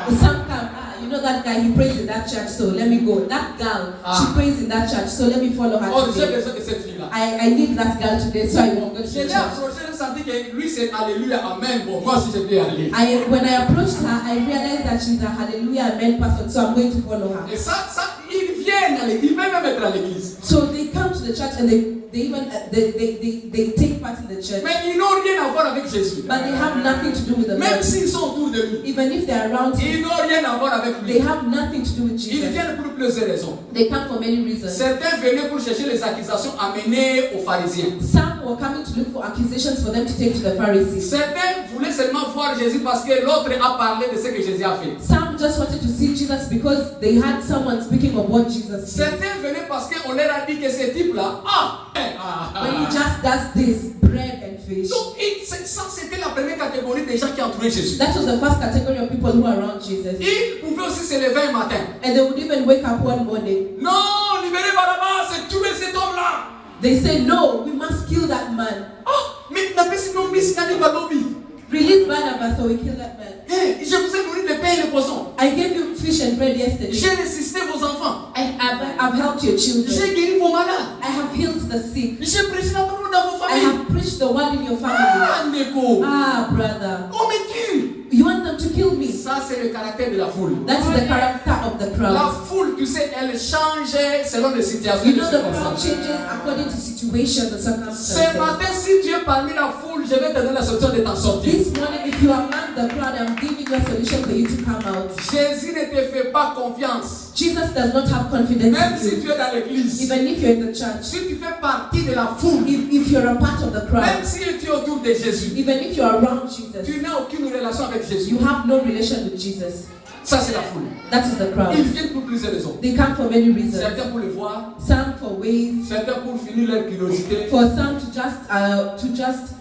Some come, you know that guy, he prays in that church, so let me go. That girl, she prays in that church, so let me follow her Oh, j'ai today. besoin de cette fille-là. I need that girl today, so I will go to Je the l'ai church. approché, j'ai senti que lui c'est Alléluia, Amen. Bon, moi aussi je vais aller. When I approached her, I realized that she's a hallelujah amen person, so I'm going to follow her. Et ça, ils viennent à l'église, ils peuvent même être à l'église. So they come to the church and they even they take part in the church, Mais ils n'ont rien à voir avec Jésus. but they have nothing to do with the Même Lord. s'ils sont autour de lui, Even if they're around him, ils n'ont rien à voir avec they lui. have nothing to do with Ils Jesus. viennent pour plusieurs raisons. They come for many reasons. Certains venaient pour chercher les accusations amenées aux pharisiens. Some were coming to look for accusations for them to take to the Pharisees. Certains voulaient seulement voir Jésus parce que l'autre a parlé de ce que Jésus a fait. Some just wanted to see Jesus because they had someone speaking of what Jesus did. Certains venaient parce qu'on leur a dit que ce type-là, When he just does this, bread and fish. Donc, ça c'était la première catégorie des gens qui entouraient Jésus. That was the first category of people who were around Jesus. Ils pouvaient aussi se lever un matin. And they would even wake up one morning. Non, libérez Barabbas, c'est tuer cet homme-là. They say, no, we must kill that man. Mais n'a pas si non mis Nani Balobi. Release Barnabas so we kill that man. Je vous ai nourri de pain et de poisson. I gave you fish and bread yesterday. J'ai ressuscité vos enfants. I've helped your children. J'ai guéri vos malades. I have healed the sick. J'ai prêché la parole dans vos I familles. have preached the word in your family. Ah, Neko. Ah, brother. On me tue. You want them to kill me? Ça, c'est le caractère de la foule. That's the character of the La crowd. foule, tu sais, elle change selon les situations. You et les know the crowd circonstances. changes according to situations and Ce circumstances. matin, si tu es parmi la foule, je vais te donner la solution de t'en sortir. This morning, if you are among the crowd, I'm giving you a solution for you to come out. Jésus ne te fait pas confiance. Jesus does not have confidence Même in si you. tu es dans l'église, Even if you're in the church, si tu fais partie de la foule, if you're a part of the crowd, même si tu es autour de Jésus, even if you're around Jesus, tu n'as aucune relation avec Jésus. you have no relation with Jesus. Ça, c'est la foule. That is the Ils crowd. viennent pour plusieurs raisons. They come for many reasons. Certains pour le voir, Some for ways, certains pour finir leur curiosité, for some to just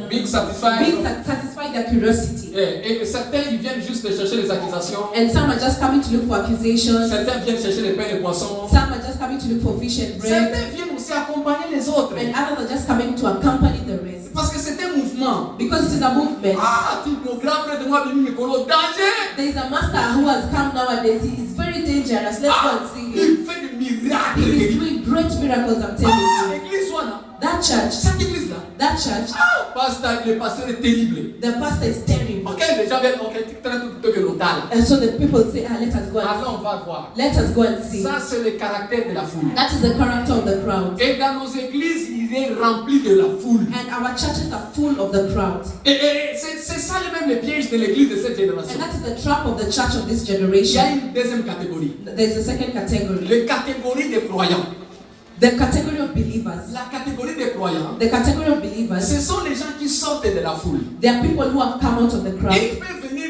being satisfied. satisfy their curiosity. Et certains, ils viennent juste chercher les accusations. And some are just coming to look for accusations. Certains viennent chercher les pains et les poissons. Some are just coming to look for fish and bread. Certains viennent aussi accompagner les autres. And others are just coming to accompany the rest. Parce que c'est un mouvement. Because it is a movement. Ah, tu mon grand frère de moi, Bimi Mikolo, danger! There is a master who has come nowadays. He is very dangerous. Let's go and see him. Il fait des miracles. He is doing great miracles, I'm telling you. L'église, voilà. That church, Cette église-là. that church, Pasteur, le pasteur est terrible. the pastor is terrible. Ok, les gens viennent, ok, tu traînes tout que l'autre là. And so the people say, let us go and Alors on va voir. see. Let us go and see. Ça, c'est le caractère de la foule. That is the character of the crowd. Et dans nos églises, il est rempli de la foule. And our churches are full of the crowd. Et c'est ça même le piège de l'église de cette génération. And that is the trap of the church of this Il y a generation. une deuxième catégorie. There's a second category. La catégorie des croyants. The category of believers. La catégorie des croyants, The category of believers. ce sont les gens qui sortent de la foule. They are people who have come out of the crowd. Ils peuvent venir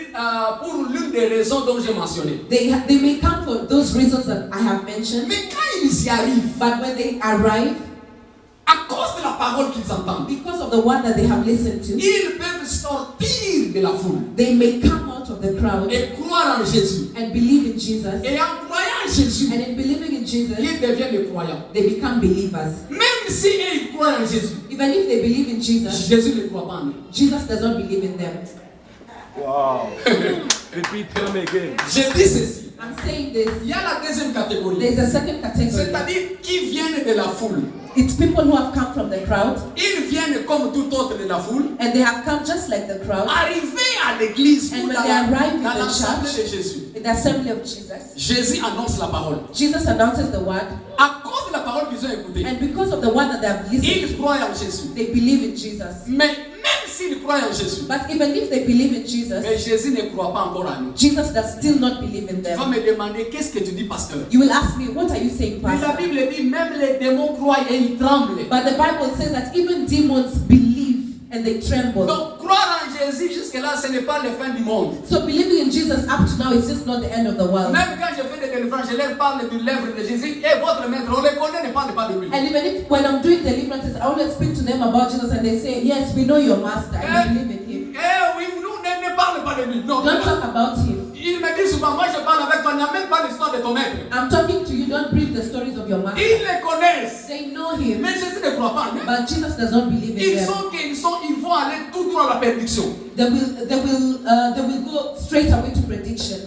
pour l'une des raisons dont j'ai mentionné. They may come for those reasons that I have mentioned. Mais quand ils y arrivent, But when they arrive, à cause de la parole qu'ils entendent, because of the the word that they have listened to, ils peuvent sortir de la foule they may come out of the crowd et croire en Jésus. and believe in Jesus. Et en croyant en Jésus, And in believing in Jesus, ils deviennent des croyants. they become believers. Même si ils croient en Jésus, Even if they believe in Jesus, Jésus ne croit pas en eux. Jesus does not believe in them. Wow. Repeat them again. Je dis ceci. I'm saying this. Il y a la deuxième catégorie. There's a second category. C'est-à-dire qui viennent de la foule. It's people who have come from the crowd, Ils viennent comme tout autre de la foule, and they have come just like the crowd arrivés à l'église And ou when dans they arrive in dans the l'assemblée church, de Jésus. in the assembly of Jesus. Jésus annonce la parole. Jesus announces the word, À cause de la parole qu'ils ont écoutée, and because of the word that they have listened ils to, croient en Jésus. they believe in Jesus. Mais même s'ils croient en Jésus, But even if they believe in Jesus, mais Jésus ne croit pas encore en nous. Jesus does still not believe in Tu vas them. me demander qu'est-ce que tu dis, pasteur. You will ask me, what are you saying, Mais la Pastor? Bible dit même les démons croient et ils tremblent. But the Bible says that even demons believe and they tremble. Donc croire en Jésus jusque-là, ce n'est pas la fin du monde. So believing in Jesus up to now is just not the end of the world. Même quand je fais des délivrances, je leur parle du lèvre de Jésus et votre maître, on les connaît, ne parle pas de lui. And even if when I'm doing deliverances, I always speak to them about Jesus and they say, yes, we know your master and we believe in him. Eh oui, nous ne parle pas de lui. Non, Don't talk about him. il me dit souvent, moi je parle avec toi, il n'y a même pas l'histoire de ton maître. I'm talking to you, don't bring the stories of your master. Ils les connaissent. They know him, Mais Jésus ne croit pas en eux. but Jesus does not believe in Ils them. vont aller tout droit à la perdition. They will go straight away to prediction.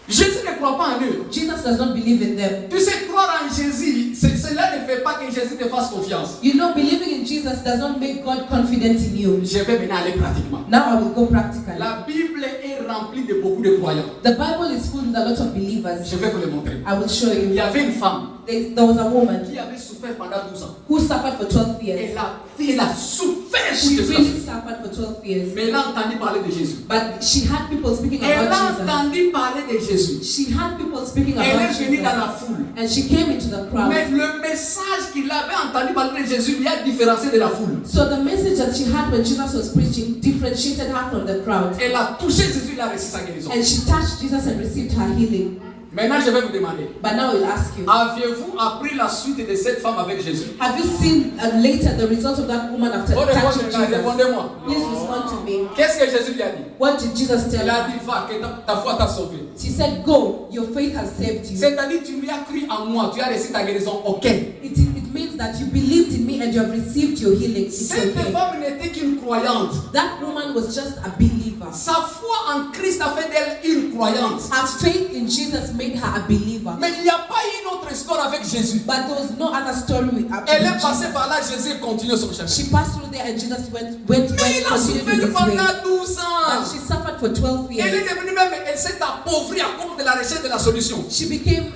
Jésus ne croit pas en eux. Jesus does not believe in them. Tu sais, croire en Jésus, cela ne fait pas que Jésus te fasse confiance. You know, believing in Jesus does not make God confident in you. Je vais maintenant aller pratiquement. Now I will go practically. La Bible est remplie de beaucoup de croyants. The Bible is full with a lot of believers. Je vais vous le montrer. I will show Il you. y avait une femme There was a woman qui avait souffert pendant 12 ans. who suffered for 12 years. Elle a souffert pour She te really suffered for 12 years. Mais elle a entendu parler de Jésus. But she had people speaking Elle about a Jesus. entendu parler de Jésus. She had people speaking Elle about est venue Jesus. dans la foule. And she came into the crowd. Mais le message qu'il avait entendu parler de Jésus lui a différencié de la foule. So the message that she had when Jesus was preaching differentiated her from the crowd. Elle a touché Jésus, elle a reçu sa guérison. And she touched Jesus and received her healing. Maintenant, je vais vous demander, But now I will ask you, aviez-vous appris la suite de cette femme avec Jésus? have you seen later the result of that woman after touching Jesus? Répondez-moi. Please respond to me. Qu'est-ce que Jésus lui a dit? What did Jesus tell Il a her? dit, va, que ta foi t'a sauvé. She said, go, your faith has saved you. C'est-à-dire, tu lui as cru en moi, tu as reçu ta guérison. Ok. It means that you believed in me and you have received your healing. It's Cette okay. femme n'était qu'une croyante. That woman was just a believer. Sa foi en Christ a fait d'elle une croyante. Her faith in Jesus made her a believer. Mais il n'y a pas eu une autre histoire avec Jésus. But there was no other story with Elle est Jesus. passée par là, Jésus continue son chemin. She passed through there and Jesus went Mais il a continued souffert with his way. pendant 12 But ans. she suffered for 12 Elle years. est devenue même, elle s'est appauvrie à cause de la recherche de la solution. She became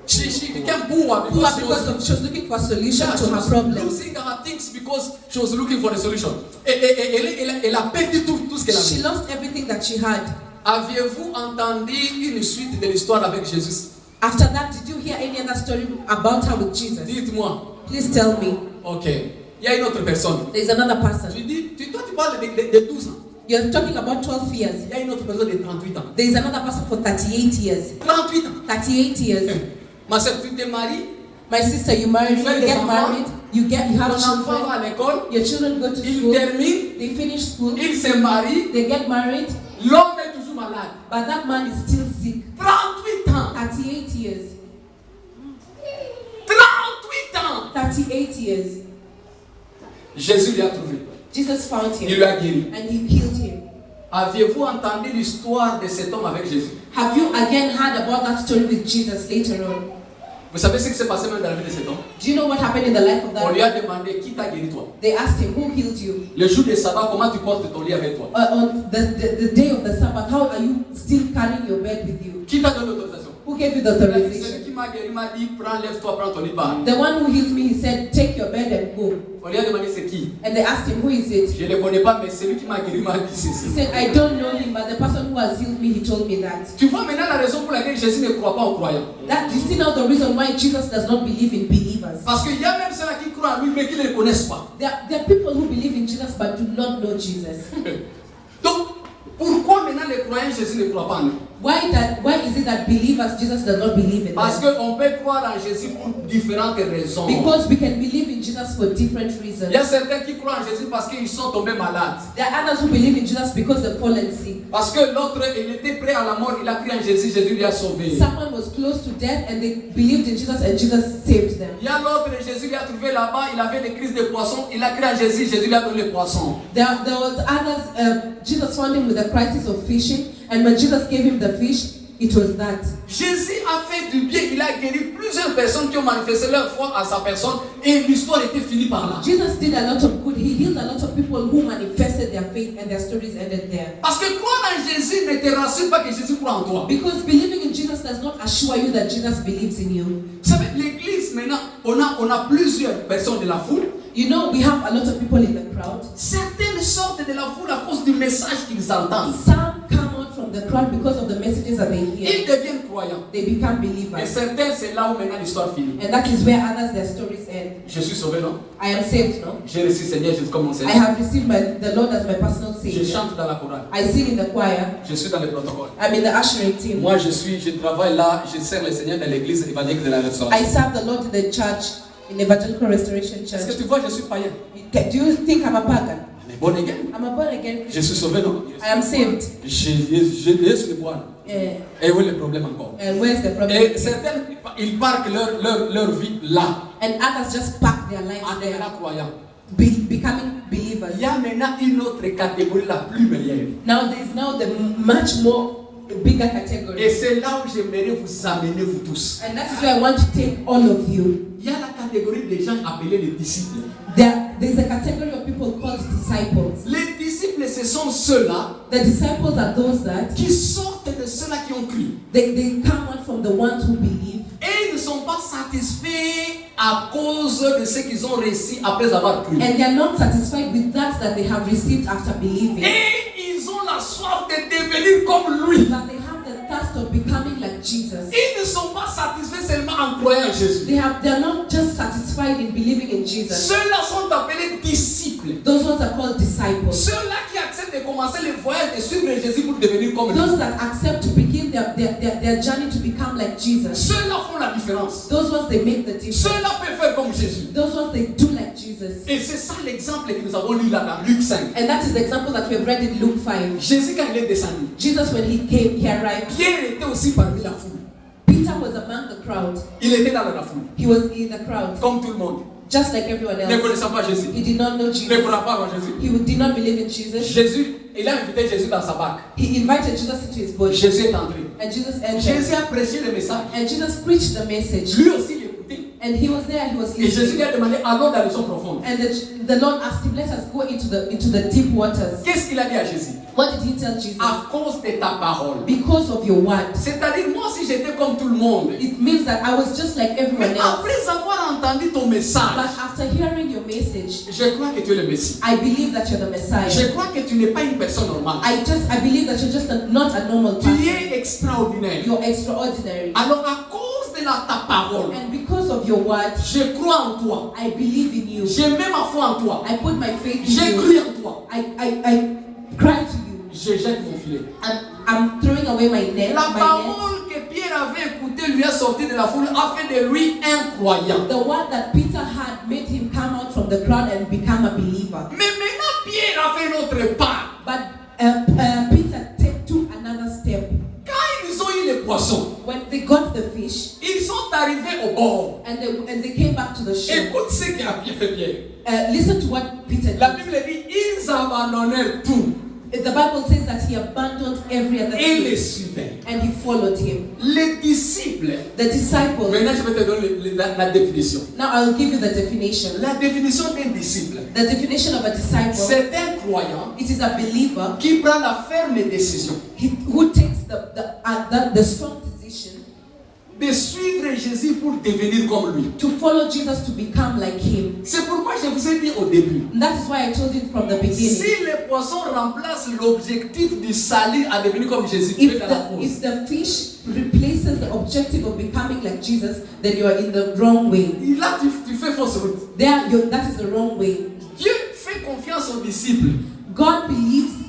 She became poor poor because because she was looking for a solution she to her was problems. losing her things because she was looking for a solution. Elle a perdu tout ce qu'elle She avait. lost everything that she had. Aviez-vous entendu une suite de l'histoire avec Jésus? After that, did you hear any other story about her with Jesus? Dites-moi. Please tell me. Ok. Il y a une autre personne. There's another person. Toi, tu parles de 12 ans. You're talking about 12 years. Il y a une autre personne de 38 ans. There is another person for 38 years. 38 ans. 38 years. Ma soeur, tu te maries, My sister, you married, you get married, you have ton enfant children, va à l'école, your children go to il school, termine, they finish school, il se marie, they get married, l'homme est toujours malade. but that man is still sick. 38 ans. 38 years. 38 ans. 38 years. Jésus lui a trouvé. Jesus found Il him lui a guéri. and he healed him. Aviez-vous entendu l'histoire de cet homme avec Jésus? Have you again heard about that story with Jesus later on? Vous savez ce qui s'est passé même dans la vie de cet homme? Do you know what happened in the life of On that lui a man? demandé qui t'a guéri toi. They asked him, who healed you? Le jour de sabbat, comment tu portes ton lit avec toi? On the day of the Sabbath, how are you still carrying your bed with you? Qui t'a donné l'autorisation? Who gave you the Celui authorization? qui m'a guéri m'a dit prends, lève-toi, prends ton lit par. The one who healed me, he said, take your bed and go. On lui a demandé c'est qui? And they asked him, who is it? Je ne le connais pas, mais celui qui m'a guéri m'a dit He ceci. said, I don't know him, but the person who has healed me, he told me that. Tu vois maintenant la raison pour laquelle Jésus ne croit pas aux croyants. That you see now the reason why Jesus does not believe in believers. Parce qu'il y a même ceux-là qui croient en lui, mais qui ne le connaissent pas. There are people who believe in Jesus but do not know Jesus. Donc, pourquoi maintenant les croyants Jésus ne croit pas en eux? Why is it that believers, Jesus does not believe in Parce them? qu'on peut croire en Jésus pour différentes raisons. Because we can believe in Jesus for different reasons. Il y a certains qui croient en Jésus parce qu'ils sont tombés malades. There are others who believe in Jesus because they've fallen sick. Parce que l'autre, il était prêt à la mort, il a cru en Jésus, Jésus lui a sauvé. Someone was close to death and they believed in Jesus and Jesus saved them. Il y a l'autre, Jésus lui a trouvé là-bas, il avait des crises de poissons, il a cru en Jésus, Jésus lui a donné les poissons. There was others, Jesus found him with a crisis of fishing, and when Jesus gave him the fish, it was that. Jésus a fait du bien, il a guéri plusieurs personnes qui ont manifesté leur foi à sa personne et l'histoire était finie par là. Jesus did a lot of good. He healed a lot of people who manifested their faith and their stories ended there. Parce que croire en Jésus ne te rassure pas que Jésus croit en toi. Because believing in Jesus does not assure you that Jesus believes in you. Vous savez, l'église maintenant, on a plusieurs personnes de la foule. You know, we have a lot of people in the crowd. Certaines sortent de la foule à cause du message qu'ils entendent. Some come out from the crowd because of the messages that they hear. Ils deviennent croyants. They become Et believers. certains, c'est là où maintenant l'histoire finit. And that is where others, their stories end. Je suis sauvé, non? I am saved, no? J'ai reçu Seigneur Jésus comme mon I Seigneur. have received the Lord as my personal Je Savior. chante dans la chorale. I sing in the choir. Je suis dans le protocole. I'm in the ushering team. Moi, je travaille là, je sers le Seigneur dans l'église évangélique de la I Restauration. serve the Lord in the church, in Evangelical Restoration Est-ce que Church. tu vois, je suis païen? Do you think I'm a pagan? On est bon again. I'm a born again Je Christian. suis sauvé, non? I am saved. Je laisse le boire. Et où est le problème encore? And where's the problem? Et certains, ils parquent leur vie là. And others just pack their lives En there, devenant croyants. becoming believers. Il y a maintenant une autre catégorie la plus meilleure. Now there is now the much more bigger Et category. c'est là où j'aimerais vous amener, vous tous. And that is where I want to take all of you. Il y a la catégorie des gens appelés les disciples. There's a category of people called disciples. Les disciples, ce sont ceux-là The disciples are those that qui sortent de ceux-là qui ont cru. they come out from the ones who believe. Et ils ne sont pas satisfaits à cause de ce qu'ils ont reçu après avoir cru. And they are not satisfied with that they have received after believing. Et ils ont la soif de devenir comme lui. That they have the thirst of becoming like Jesus. Ils ne sont pas satisfaits seulement en croyant en Jésus. They are not just satisfied in believing in Jesus. Ceux-là sont appelés disciples. Those ones are called disciples. Ceux-là qui acceptent de commencer le voyage de suivre Jésus pour devenir comme lui. Those that accept to begin their journey to become like Jesus. Ceux-là font la différence. Those ones they make the difference. Ceux-là peuvent faire comme Jésus. Those ones they do like Jesus. Et c'est ça l'exemple que nous avons lu là dans Luc 5. And that is the example that we have read in Luke 5. Jésus, quand il est descendu, Jesus, when he arrived, Pierre était aussi parmi la foule. Peter was among the crowd. Il était dans la foule, He was in the crowd, comme tout le monde. just like everyone Ne else. connaissant pas Jésus. He did not know Ne Jesus. croyant pas en Jésus. He did not believe in Jesus. Jésus, il a invité Jésus dans sa barque. He invited Jesus into his boat. Jésus est entré. And Jesus entered. Jésus a prêché le message. And Jesus preached the message. Lui aussi, il écoutait. And he was there, he was Et Jésus lui listening. a demandé, allons dans les eaux profondes. And the Lord asked him, let us go into the deep waters. Qu'est-ce qu'il a dit à Jésus? What did he tell Jesus? À cause de ta parole. Because of your word. C'est-à-dire, moi si j'étais comme tout le monde. It means that I was just like everyone Mais else. après avoir entendu ton But message, after hearing your message, je crois que tu es le Messie. I believe that you're the Messiah. Je crois que tu n'es pas une personne normale. I believe that you're just not a normal Tu person. es extraordinaire. You're extraordinary. Alors à cause de ta parole, And because of your word, je crois en toi. I believe in you. Je mets ma foi en toi. I put my faith in J'ai you. cru en toi. I cry to you. Je jette mon filet. I'm throwing away my net. La My net. parole que Pierre avait écoutée lui a sorti de la foule, a fait de lui un croyant. The word that Peter had made him come out from the crowd and become a believer. Mais maintenant Pierre a fait un autre pas. But Peter took another step. Quand ils ont eu les poissons, When they got the fish ils sont arrivés au bord. and they came back to the shore, Écoute ce qu'a fait Pierre. listen to what Peter La did. Bible dit, ils abandonnèrent tout The Bible says that he abandoned every other et les thing suivaient. and he followed him. Les disciples. The disciples. Maintenant, je vais te donner la définition. Now I'll give you the definition. La définition d'un disciple, The definition of a disciple. c'est un croyant It is a believer qui prend la ferme décision who takes the strong decision de suivre Jésus pour devenir comme lui. to follow Jesus to become like him. C'est pourquoi je vous ai dit au début, And that is why I told you from the beginning. si les poissons remplacent l'objectif du salut à devenir comme Jésus, tu es If dans la if fausse. the fish replaces the objective of becoming like Jesus, then you are in the wrong way. Et là, tu fais fausse route. That is the wrong way. Dieu fait confiance aux disciples God believes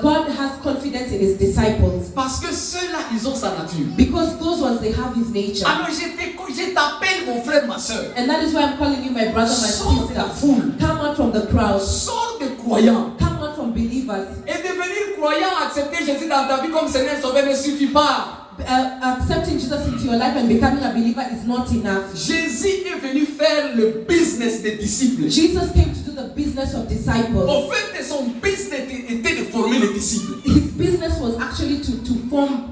God has confidence in his disciples. Parce que ceux-là, ils ont sa nature. Because those ones, they have his nature. Alors je t'appelle mon frère, ma soeur. And that is why I'm calling you my brother, my Sors de la sister. foule. Come out from the crowd. Sors des croyants. Come out from believers. Et devenir croyant, accepter Jésus dans ta vie comme Seigneur Sauveur ne suffit pas. Accepting Jesus into your life and becoming a believer is not enough. Jésus est venu faire le business des disciples. Jesus came to do the business of disciples. Au fait, son business était de former les disciples. His business was actually to form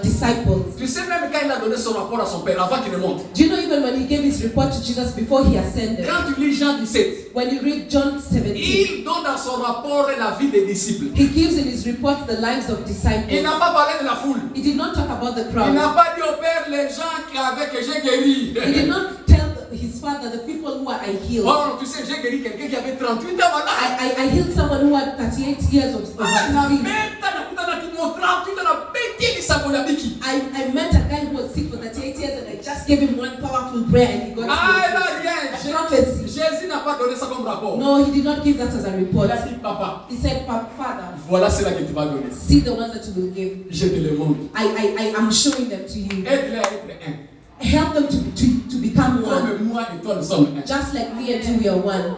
disciples. Tu sais, même quand il a donné son rapport à son père, avant qu'il ne monte. Do you know even when he gave his report to Jesus before he ascended? Quand tu lis Jean 17, When you read John 17, il donne dans son rapport la vie des disciples. he gives in his report the lives of Il disciples. n'a pas parlé de la foule. He did not talk about the Il crowd. n'a pas dit au père les gens avec que j'ai guéri. He did not tell his father the people who I healed. Oh, tu sais, j'ai guéri quelqu'un qui avait 38 ans malade. I healed someone who had 38 years of disease. I met a guy who was sick for 38 years and I just gave him one powerful prayer and he got healed. Prophecy. Jésus n'a pas donné ça comme rapport. No, he did not give that as a report. Il a dit, papa, He said, Father, voilà cela que tu vas donner. see the ones that you will give. Je te le montre. I am showing them to you. Aide-les à être un. Help them to become one. Comme moi et toi, nous sommes un. Just like me and you, we are one.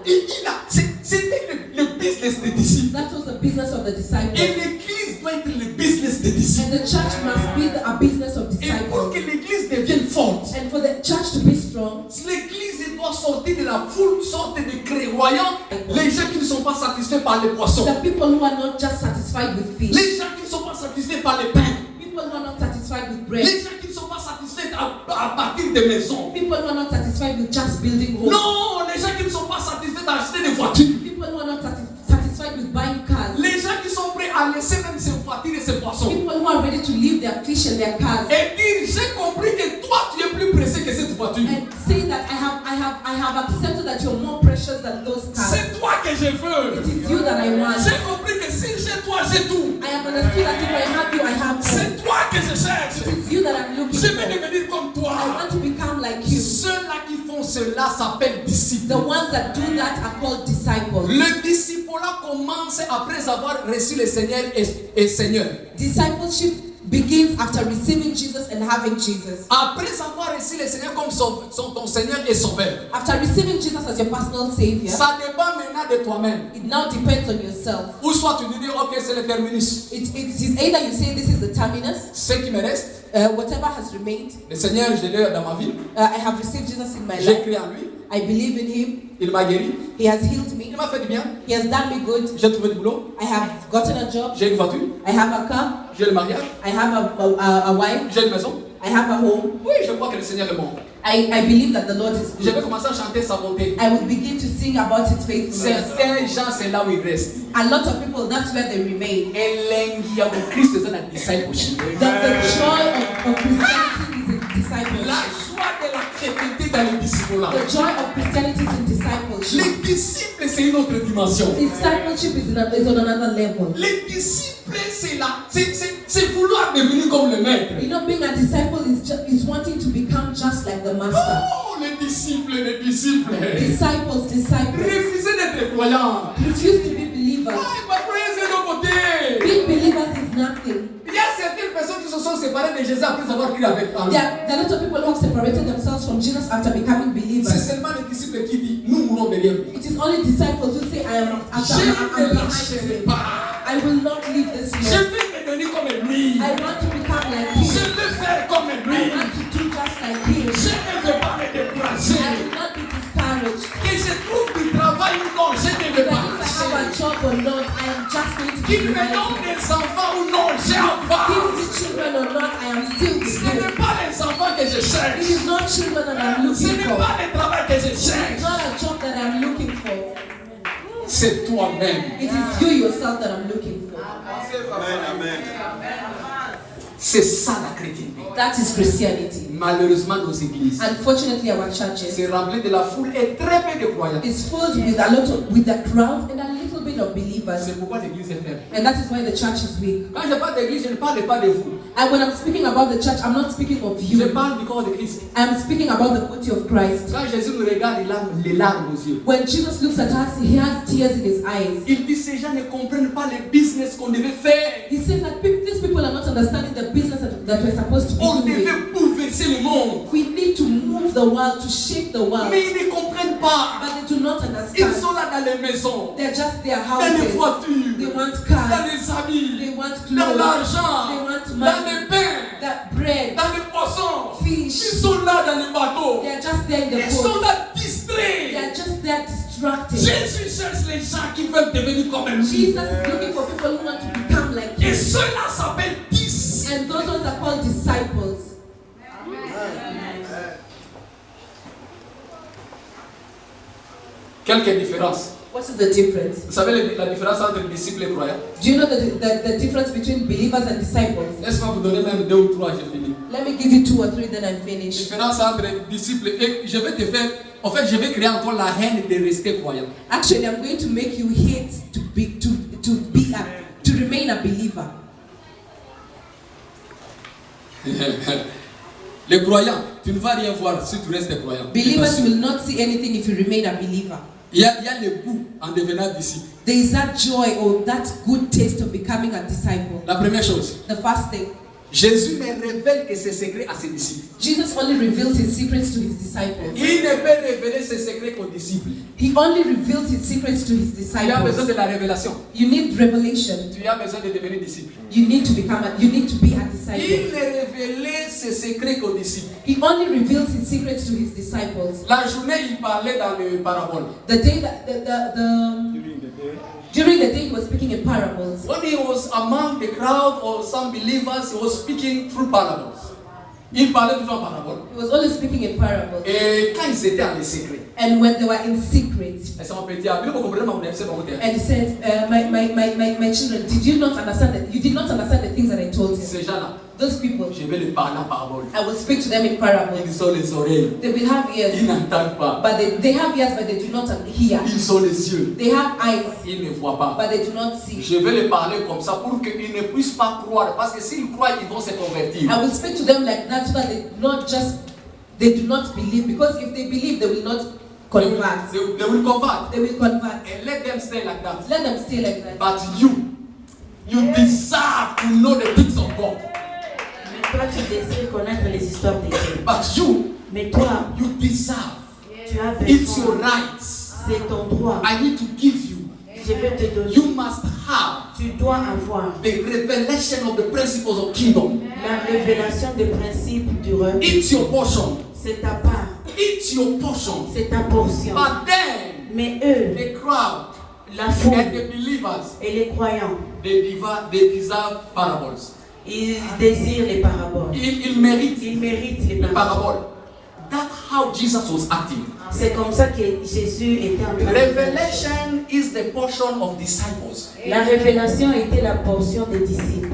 C'était le business des disciples. That was the business of the Et disciples. l'église doit être le business des disciples. And the church must be a business of Et pour que disciples. l'église devienne forte, And for the church to be strong, l'église doit sortir de la foule, sortir des croyants, les gens qui ne sont pas satisfaits par les poissons, the people who are not just satisfied with fish, les gens qui ne sont pas satisfaits par les pains, people who are not satisfied with bread, les gens qui ne sont pas satisfaits à partir des maisons. people who are not satisfied with just building homes, Non, les gens qui ne sont pas satisfaits d'acheter des voitures, people who are not satisfied with buying cars, les gens qui sont prêts à laisser même ces voitures et ces poissons. people who are ready to leave their fish and their cars Et dire, j'ai compris que toi tu es plus pressé que cette voiture. and say that I have accepted that you're more precious than those cars. C'est toi que je veux. It is you that I want. J'ai compris que si j'ai toi, j'ai tout. I have understood that if I have you, I have you. C'est toi que je cherche. It is you that I'm looking Je veux for. devenir comme I toi. want to become like you. Ceux-là qui font cela s'appellent disciples. The ones that do that are called disciples. Le disciple-là commence après avoir reçu le Seigneur et Seigneur. Discipleship begins after receiving Jesus and having Jesus. Après avoir reçu le Seigneur comme ton Seigneur et Sauveur. After receiving Jesus as your personal Savior, Ça dépend maintenant de toi-même. it now depends on yourself. Ou soit tu dis, ok, c'est le terminus. It is either you say this is the terminus, Ce qui me reste, whatever has remained. le Seigneur, je l'ai dans ma vie. I have received Jesus in my J'ai life. cru en lui. I believe in Him. Il m'a guéri. He has healed Il me. m'a fait du bien. He has done me good. J'ai trouvé du boulot. I have gotten a job. J'ai une voiture. I have a car. J'ai le mariage. I have a wife. J'ai une maison. I have a home. Oui, je crois que le Seigneur est bon. I believe that the Lord is Je vais good. commencer à chanter sa bonté. I will begin to sing about His faithfulness. Certains gens, c'est là où ils restent. A lot of people, that's where they remain. Elengia de Christ is a discipleship. That the joy of Christianity is in discipleship. La joie de la chrétienté dans les disciples-là. The joy of Christianity is in discipleship. Les disciples, c'est une autre dimension. Discipleship is on another level. Les disciples, c'est vouloir devenir comme le maître. You know, being a disciple is wanting to become just like the master. Oh, les disciples. Disciples. Refusez d'être croyants. Refuse to be believers. Pas croyez de nos côtés. Being believers is nothing. Il y a certaines personnes qui se sont séparées de Jésus après avoir cru avec lui. There are a lot of people who have separated themselves from Jesus after becoming C'est believers. seulement les disciples qui disent, nous mourons de rien. It is only disciples who say, I am Je ne behind lâcherai him. pas. I will not leave this Je Lord. veux devenir comme lui. I want to become like Je him. veux faire comme I lui. want to do just like him. Je ne veux pas me I décourager. will not be discouraged. Que je trouve du travail ou non, je ne veux That pas if I have a lâcher. job or not, I am just going to be Qu'il me donne united. des enfants ou non, Give me j'avance. children or not, I am still with Ce you. n'est pas les enfants que je It cherche. is not children that I'm Ce looking n'est for. pas le travail que je It's cherche. not a job that I'm looking for. C'est toi-même. It is you yourself that I'm looking for. C'est ça la chrétienté. That is Christianity. Malheureusement, nos églises, Unfortunately, our churches c'est rempli de la foule et très peu de croyants. is filled with a lot of, with the crowd and a little bit speaking of believers, C'est pourquoi l'église est faible. and that is why the church is weak. Quand je parle d'église, je ne parle pas de vous. And when I'm speaking about the church, I'm not speaking of Je you. parle du corps de Christ. I'm speaking about the body of Christ. Quand Jésus nous regarde, il a les larmes aux yeux. When Jesus looks at us, he has tears in his eyes. Il dit ces gens ne comprennent pas le business qu'on devait faire. He says that these people are not understanding the business that we're supposed to On be doing. devait bouleverser le monde. We need to move the world, to shape the world. Mais ils ne comprennent pas. But they do not Ils understand. sont là dans les maisons, They're just their dans les houses. voitures, They want dans cars. les habits, They want dans clothes. l'argent, They want dans money. les pains, That bread, dans les poissons. fish. Ils sont là dans les bateaux. They are just there in the Ils sont boat. là They distraits. are just there distracted. Jésus cherche les gens qui veulent devenir comme lui. Jesus is looking for people who want to become like Et him. ceux-là s'appellent disciples. And those ones are called disciples. Quelques différences. What is the difference? Vous savez la différence entre disciples et croyants? Do you know the difference between believers and disciples? Laisse-moi vous donner même 2 ou 3, j'ai fini. Let me give you 2 or 3, then I finish. Différence entre disciples et je vais te faire. En fait, je vais créer en toi la haine de rester croyant. Actually, I'm going to make you hate to remain a believer. Les croyants, tu ne vas rien voir si tu restes croyant. Believers will not see anything if you remain a believer. Il y a le goût en devenant disciple. There is that joy or that good taste of becoming a disciple. La première chose, The first thing, Jésus ne révèle que ses secrets à ses disciples. Jesus only reveals his secrets to his disciples. Il ne peut révéler ses secrets qu'aux disciples. He only reveals his secrets to his Tu as besoin disciples. de la révélation. You need revelation. Tu as besoin de devenir disciple. You need to be a Il disciple. ne révélait ses secrets qu'aux disciples. He only reveals his secrets to his disciples. La journée, il parlait dans les paraboles. The day that during the day he was speaking in parables. When he was among the crowd or some believers, he was speaking through parables. Il parlait toujours en paraboles. He was always speaking in parables. Et quand ils étaient en les secrets, And when they were in secret, et ça m'a pété à vous comprenez ma c'est pas mon terme. and he said, my children, did you not understand that? You did not understand the things that I told you. Ces gens-là, Those people, je vais les parler en paraboles. I will speak to them in parables. Ils ont les oreilles, They will have ils ears, n'entendent pas. but they have ears, but they do not hear. Ils ont les yeux, They have eyes, ils ne voient pas. but they do not see. Je vais les parler comme ça pour qu'ils ne puissent pas croire. Parce que s'ils croient, ils vont se convertir. I will speak to them like that so that they do not believe. Because if they believe, they will not convert. They will convert. They will convert. And let them stay like that. Let them stay like that. But you deserve to know the things of God. Mais toi, tu désires connaître les histoires de Dieu. But you Mais toi, you deserve. tu as It's your besoin. rights. C'est ton droit. I need to give you. Je vais te donner. You must have Tu dois avoir the revelation of the principles of kingdom. la révélation des principes du royaume. It's your portion. C'est ta part. It's your portion. C'est ta portion. But then Mais eux, the crowd la foule and the believers, et les croyants, they deserve parables. ils désirent les paraboles. Ils méritent Ils méritent les les paraboles. paraboles. That's how Jesus was acting. C'est comme ça que Jésus était en train de faire. Revelation is the portion of disciples. La révélation était la portion des disciples.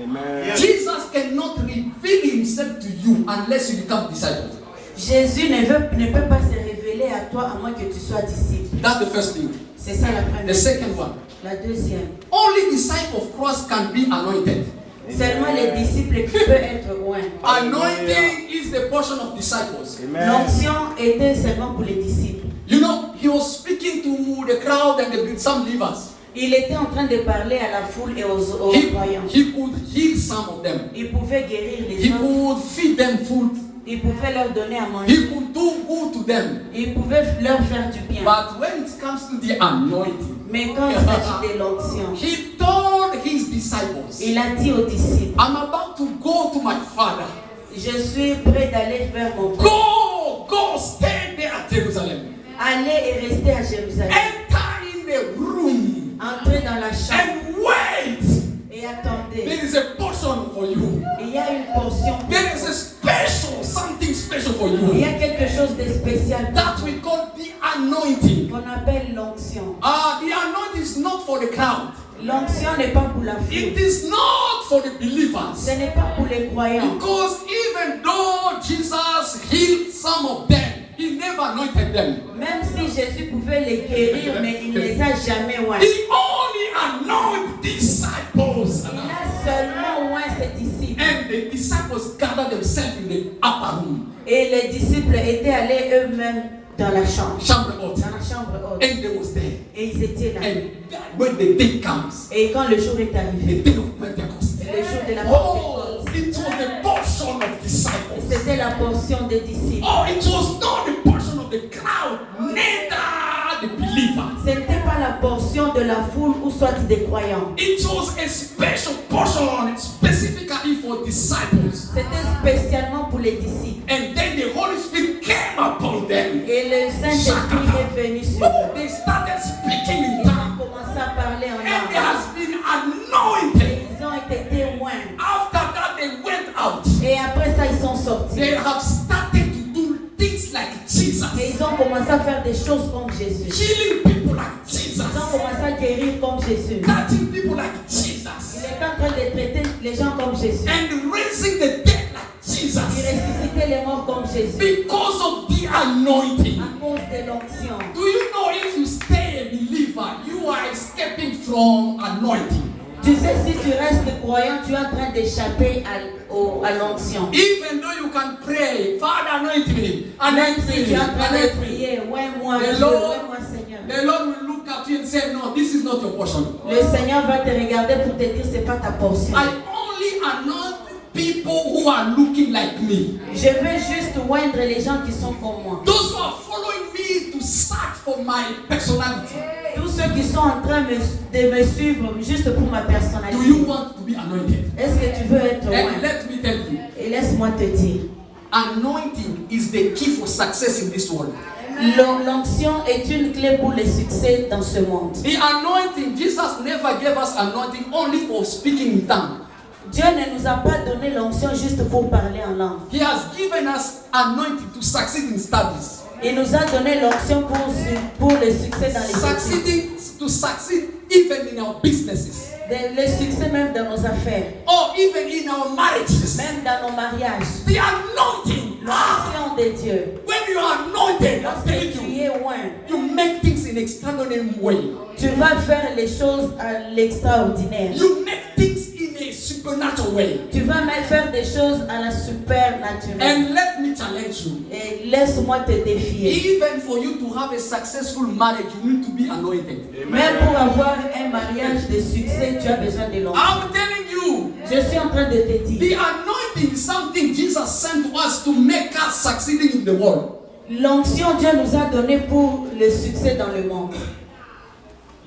Amen. Jesus cannot reveal himself to you unless you become disciples. Jésus ne peut pas se révéler à toi à moins que tu sois disciple. That's the first thing. C'est ça la The première. second one. La deuxième. Only disciples of Christ can be anointed. Seulement les disciples qui peuvent être loin. Anointing is the portion of disciples. Amen. L'onction était seulement pour les disciples. You know, he was speaking to the crowd and some believers. Il était en train de parler à la foule et aux croyants. He could heal some of them. Il pouvait guérir les He gens. could feed them food. Il pouvait leur donner à manger. He could do good to them. Il pouvait leur faire du bien. But when it comes to the anointing, Mais quand il s'agit de l'onction, he told his disciples, il a dit aux disciples, I'm about to go to my Father. je suis prêt d'aller vers mon Père. Go, stay there at Jerusalem. Allez et restez à Jérusalem. Enter in the room Entrez dans la chambre and wait. et attendez. There is a portion for you. Il y a une portion. pour There is vous. a special, something special for Il y you. a quelque chose de spécial That we call the anointing. qu'on appelle l'onction. The anointing is not for the crowd. L'onction n'est pas pour la It foule. is not for the believers. Ce n'est pas pour les croyants. Because even though Jesus healed some of them he never anointed them. Même si Jésus pouvait les guérir, mais il ne les a jamais oints. He only anointed disciples. Il a seulement oint ses disciples. And the disciples gathered themselves in the upper room. Et les disciples étaient allés eux-mêmes dans la chambre. Chambre haute. Dans la chambre haute. And they was there. Et ils étaient là. And when the day comes, Et quand le jour est the arrivé, day of Pentecost, le jour de la oh, Pentecôte, it was the portion of disciples. c'était la portion des disciples. Oh, it was not the portion of the crowd, neither the believer. Ce n'était pas la portion de la foule ou soit des croyants. It was a special portion specifically for disciples. C'était spécialement pour les disciples. And then the Holy Spirit came upon them. Et le Saint-Esprit est venu sur eux. They started speaking in Ils ont tongues. commencé à parler en And they langue. has been anointed. Ils ont été témoins. After that, they went out. Et après ça, ils sont sortis. They have started to do things like Jesus. Et ils ont commencé à faire des choses comme Jésus. Healing people like Jesus. Ils ont commencé à guérir comme Jésus. Touching people like Il Jesus. est en train de traiter les gens comme Jésus. And raising the dead like Il Jesus. ressuscitait les morts comme Jésus. Because of the anointing. À cause de l'onction. Do you know if you stay a believer, you are escaping from anointing? Tu sais, si tu restes croyant, tu es en train d'échapper à l'onction. Even though you can pray, Father, anoint me, Même anoint si tu es en train de me. prier, ouais moi, The Dieu, Lord, ouais moi Seigneur. the Lord will look at you and say, no, this is not your portion. Le Seigneur va te regarder pour te dire c'est pas ta portion. I only anoint people who are looking like me. Je veux juste oindre les gens qui sont comme moi. Those who are following me to search for my personality. Tous ceux qui sont en train de me suivre juste pour ma Do personnalité. you want to be anointed? Est-ce que tu veux être And oint? let me tell you, Et laisse-moi te dire, anointing is the key for success in this world. l'onction est une clé pour le succès dans ce monde. The anointing, Jesus never gave us anointing only for speaking in tongues. Dieu ne nous a pas donné l'onction juste pour parler en langue. He has given us anointing to succeed in studies. Il nous a donné l'onction pour le succès dans les études. To succeed even in our businesses. Le succès même dans nos affaires. Or even in our marriages. Même dans nos mariages. The anointing. L'onction de Dieu. When you are anointed, I'm Lorsque telling tu you, es oint, you make things in extraordinary way. tu vas faire les choses à l'extraordinaire. You make things in a supernatural way. Tu vas même faire des choses à la supernaturelle. And let me challenge you. Et laisse-moi te défier. Even for you to have a successful marriage, you need to be anointed. Même pour avoir un mariage de succès, tu as besoin de l'onction. I'm telling you, Je suis en train de te the dire. anointing is something Jesus sent to us to make us succeeding in the world. L'onction, Dieu nous a donné pour le succès dans le monde.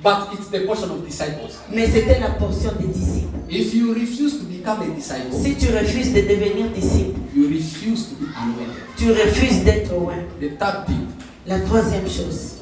But it's the portion of disciples. Mais c'était la portion des disciples. If you refuse to become a disciple, Si tu refuses de devenir disciple, you refuse to be anointed. tu refuses d'être oint. The third thing. La troisième chose.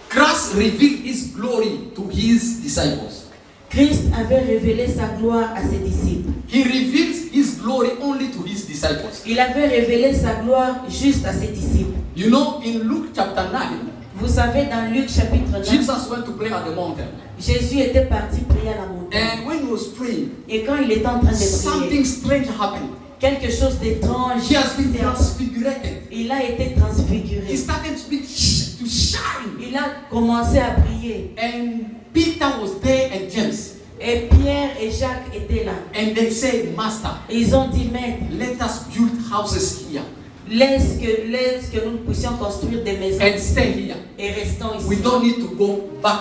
Christ revealed his glory to his disciples. Christ avait révélé sa gloire à ses disciples. He reveals his glory only to his disciples. Il avait révélé sa gloire juste à ses disciples. You know, in Luke chapter 9, Vous savez, dans Luc chapitre 9, Jesus went to pray at the mountain. Jésus était parti prier à la montagne. And when he was praying, Et quand il était en train de prier, something strange happened. quelque chose d'étrange He has been s'est transfigured. Il a été He transfiguré. started to shine. Il a commencé à briller. And Peter was there and James. Et Pierre et Jacques étaient là. And they said, Master, Et ils ont dit, Maître, let us build houses here laisse que nous puissions construire des maisons and stay here. et restons We ici. don't need to go back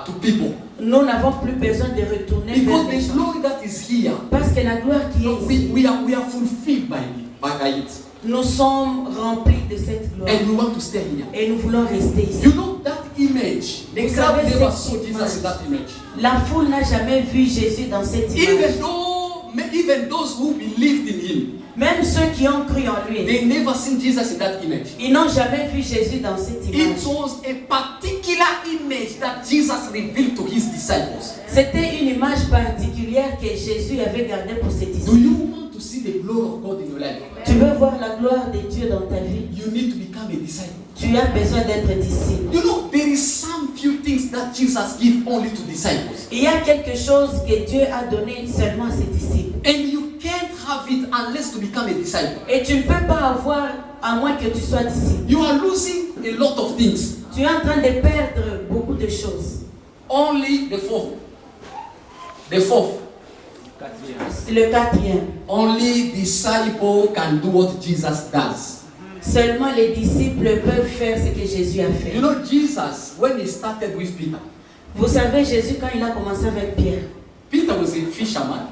to people. Nous n'avons plus besoin de retourner vers Because les the gens. glory that is here, Parce que la gloire qui est ici, we are fulfilled by it. nous sommes remplis de cette gloire. And we want to stay here. Et nous voulons rester ici. You know that image? The Vous crowd savez never cette saw Jesus image. in that image. La foule n'a jamais vu Jésus dans cette image. Even those who believed in him, Même ceux qui ont cru en lui, they never seen Jesus in that image. ils n'ont jamais vu Jésus dans cette It image. was a particular image that Jesus revealed to his disciples. C'était une image particulière que Jésus avait gardée pour ses Do disciples. you want to see the glory of God in your life? Tu veux voir la gloire de Dieu dans ta vie? You need to become a disciple. Tu as besoin d'être disciple. You know, there is some few things that Jesus gives only to disciples. Il y a quelque chose que Dieu a donné seulement à ses disciples. And you can't have it unless to become a disciple. Et tu ne peux pas avoir à moins que tu sois disciple. You are losing a lot of things. Tu es en train de perdre beaucoup de choses. Only the fourth. The fourth. Le quatrième. Only disciple can do what Jesus does. Seulement les disciples peuvent faire ce que Jésus a fait. You know, Jesus, when he started with Peter, Vous savez, Jésus, quand il a commencé avec Pierre, Peter was a fisherman.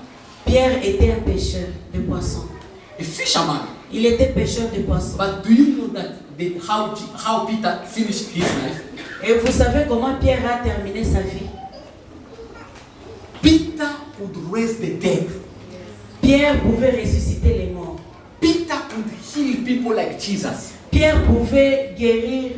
Pierre était un pêcheur de poissons. A fisherman. Il était pêcheur de poissons. But do you know that how Peter finished his life? Et vous savez comment Pierre a terminé sa vie? Peter could raise the dead. Pierre pouvait ressusciter les morts. Peter could heal people like Jesus. Pierre pouvait guérir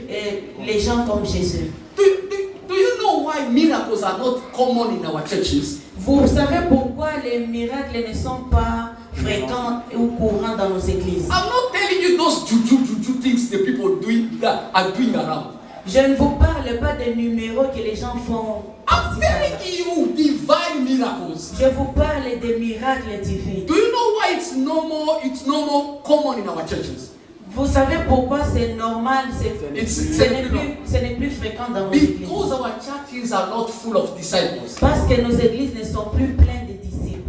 les gens comme Jésus. Do you know why miracles are not common in our churches? Vous savez pourquoi les miracles ne sont pas fréquents ou courants dans nos églises? I'm not telling you those juju things the people are doing around. Je ne vous parle pas des numéros que les gens font. I'm telling you divine miracles. Je vous parle des miracles divins. Do you know why it's no more common in our churches? Vous savez pourquoi c'est normal, ce n'est plus fréquent dans nos églises? Because our churches are not full of disciples. Parce que nos églises ne sont plus pleines de disciples.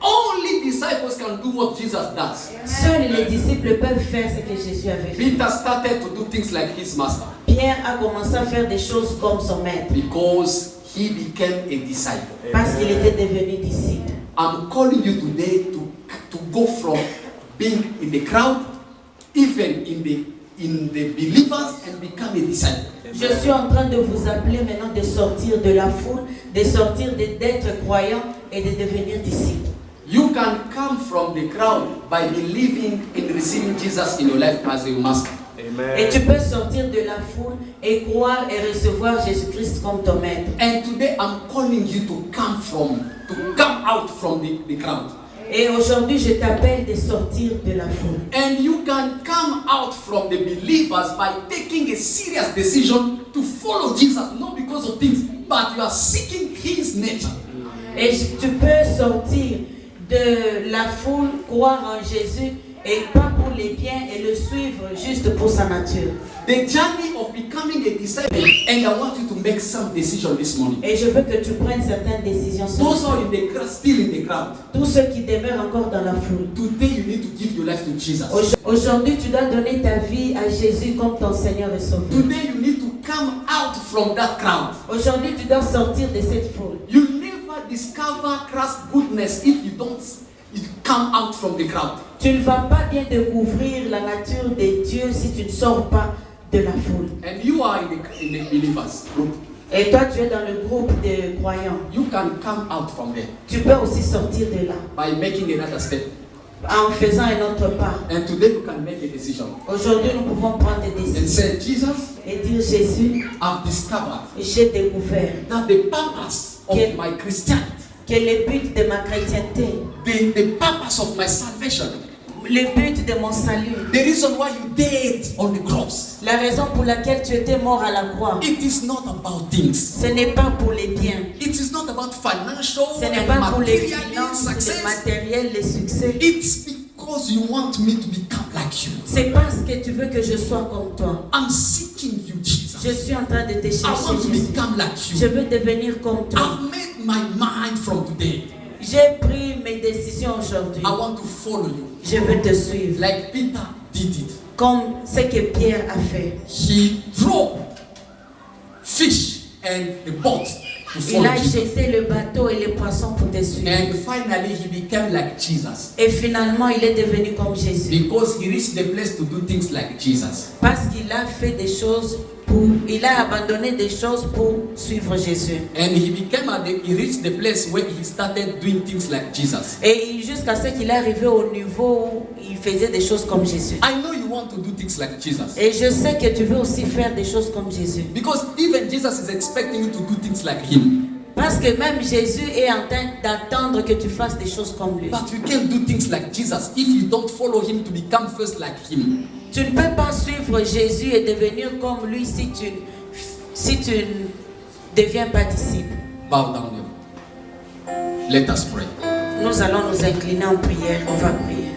Only disciples can do what Jesus does. Seuls les disciples peuvent faire ce que Jésus avait fait. Peter started to do things like his master Pierre a commencé à faire des choses comme son maître. because he became a disciple. Parce qu'il était devenu disciple. I'm calling you today to go from being in the crowd, even in the believers, and become a disciple. Je suis en train de vous appeler maintenant de sortir de la foule, de sortir d'être croyant et de devenir disciple. You can come from the crowd by believing in receiving Jesus in your life as a master. Et tu peux sortir de la foule et croire et recevoir Jésus-Christ comme ton maître. And today I'm calling you to come out from the crowd. Et aujourd'hui, je t'appelle de sortir de la foule. And you can come out from the believers by taking a serious decision to follow Jesus, not because of things, but you are seeking his nature. Et tu peux sortir de la foule, croire en Jésus et pas pour les biens et le suivre juste pour sa nature. The journey of becoming a disciple, and I want you to make some decision this morning. Et je veux que tu prennes certaines décisions. Those who are in the crowd, still in the crowd, Tous ceux qui demeurent encore dans la foule. today you need to give your life to Jesus. Aujourd'hui, tu dois donner ta vie à Jésus comme ton Seigneur et Sauveur. Today you need to come out from that crowd. Aujourd'hui, tu dois sortir de cette foule. You never discover Christ's goodness if you don't come out from the crowd. Tu ne vas pas bien découvrir la nature de Dieu si tu ne sors pas de la foule. And you are in the believers group. Et toi, tu es dans le groupe de croyants. You can come out from there Tu peux aussi sortir de là by making another step. en faisant un autre pas. And today you can make a decision Aujourd'hui, nous pouvons prendre des and décisions say, Jesus, et dire Jésus, I've discovered j'ai découvert that the purpose of my Christianity, que le but de ma chrétienté, the purpose of my salvation, le but de mon salut, the reason why you died on the cross, la raison pour laquelle tu étais mort à la croix, it is not about things. ce n'est pas pour les biens, It is not about financial ce n'est and pas pour les material finances, le success. matériel, le succès. It's because you want me to become like you. C'est parce que tu veux que je sois comme toi. I'm seeking you, Jesus. Je suis en train de te I want chercher, to Jésus. become like Je you. veux devenir comme toi. I've made my mind from today. J'ai pris mes décisions aujourd'hui. I want to follow you. Je veux te suivre. Like Peter did it. Comme ce que Pierre a fait. He threw fish and the boat to Il follow a Jesus. jeté le bateau et les poissons pour te suivre. And finally he became like Jesus. Et finalement, il est devenu comme Jésus. Because he reached the place to do things like Jesus. Parce qu'il a fait des choses il a abandonné des choses pour suivre Jésus. And he reached the place where he started doing things like Jesus. Et jusqu'à ce qu'il est arrivé au niveau où il faisait des choses comme Jésus. I know you want to do things like Jesus. Et je sais que tu veux aussi faire des choses comme Jésus. Because even Jesus is expecting you to do things like him. Parce que même Jésus est en train d'attendre que tu fasses des choses comme lui. But you can't do things like Jesus if you don't follow him to become first like him. Tu ne peux pas suivre Jésus et devenir comme lui si tu ne deviens pas disciple. Bow down your. Let us pray. Nous allons nous incliner en prière. On va prier.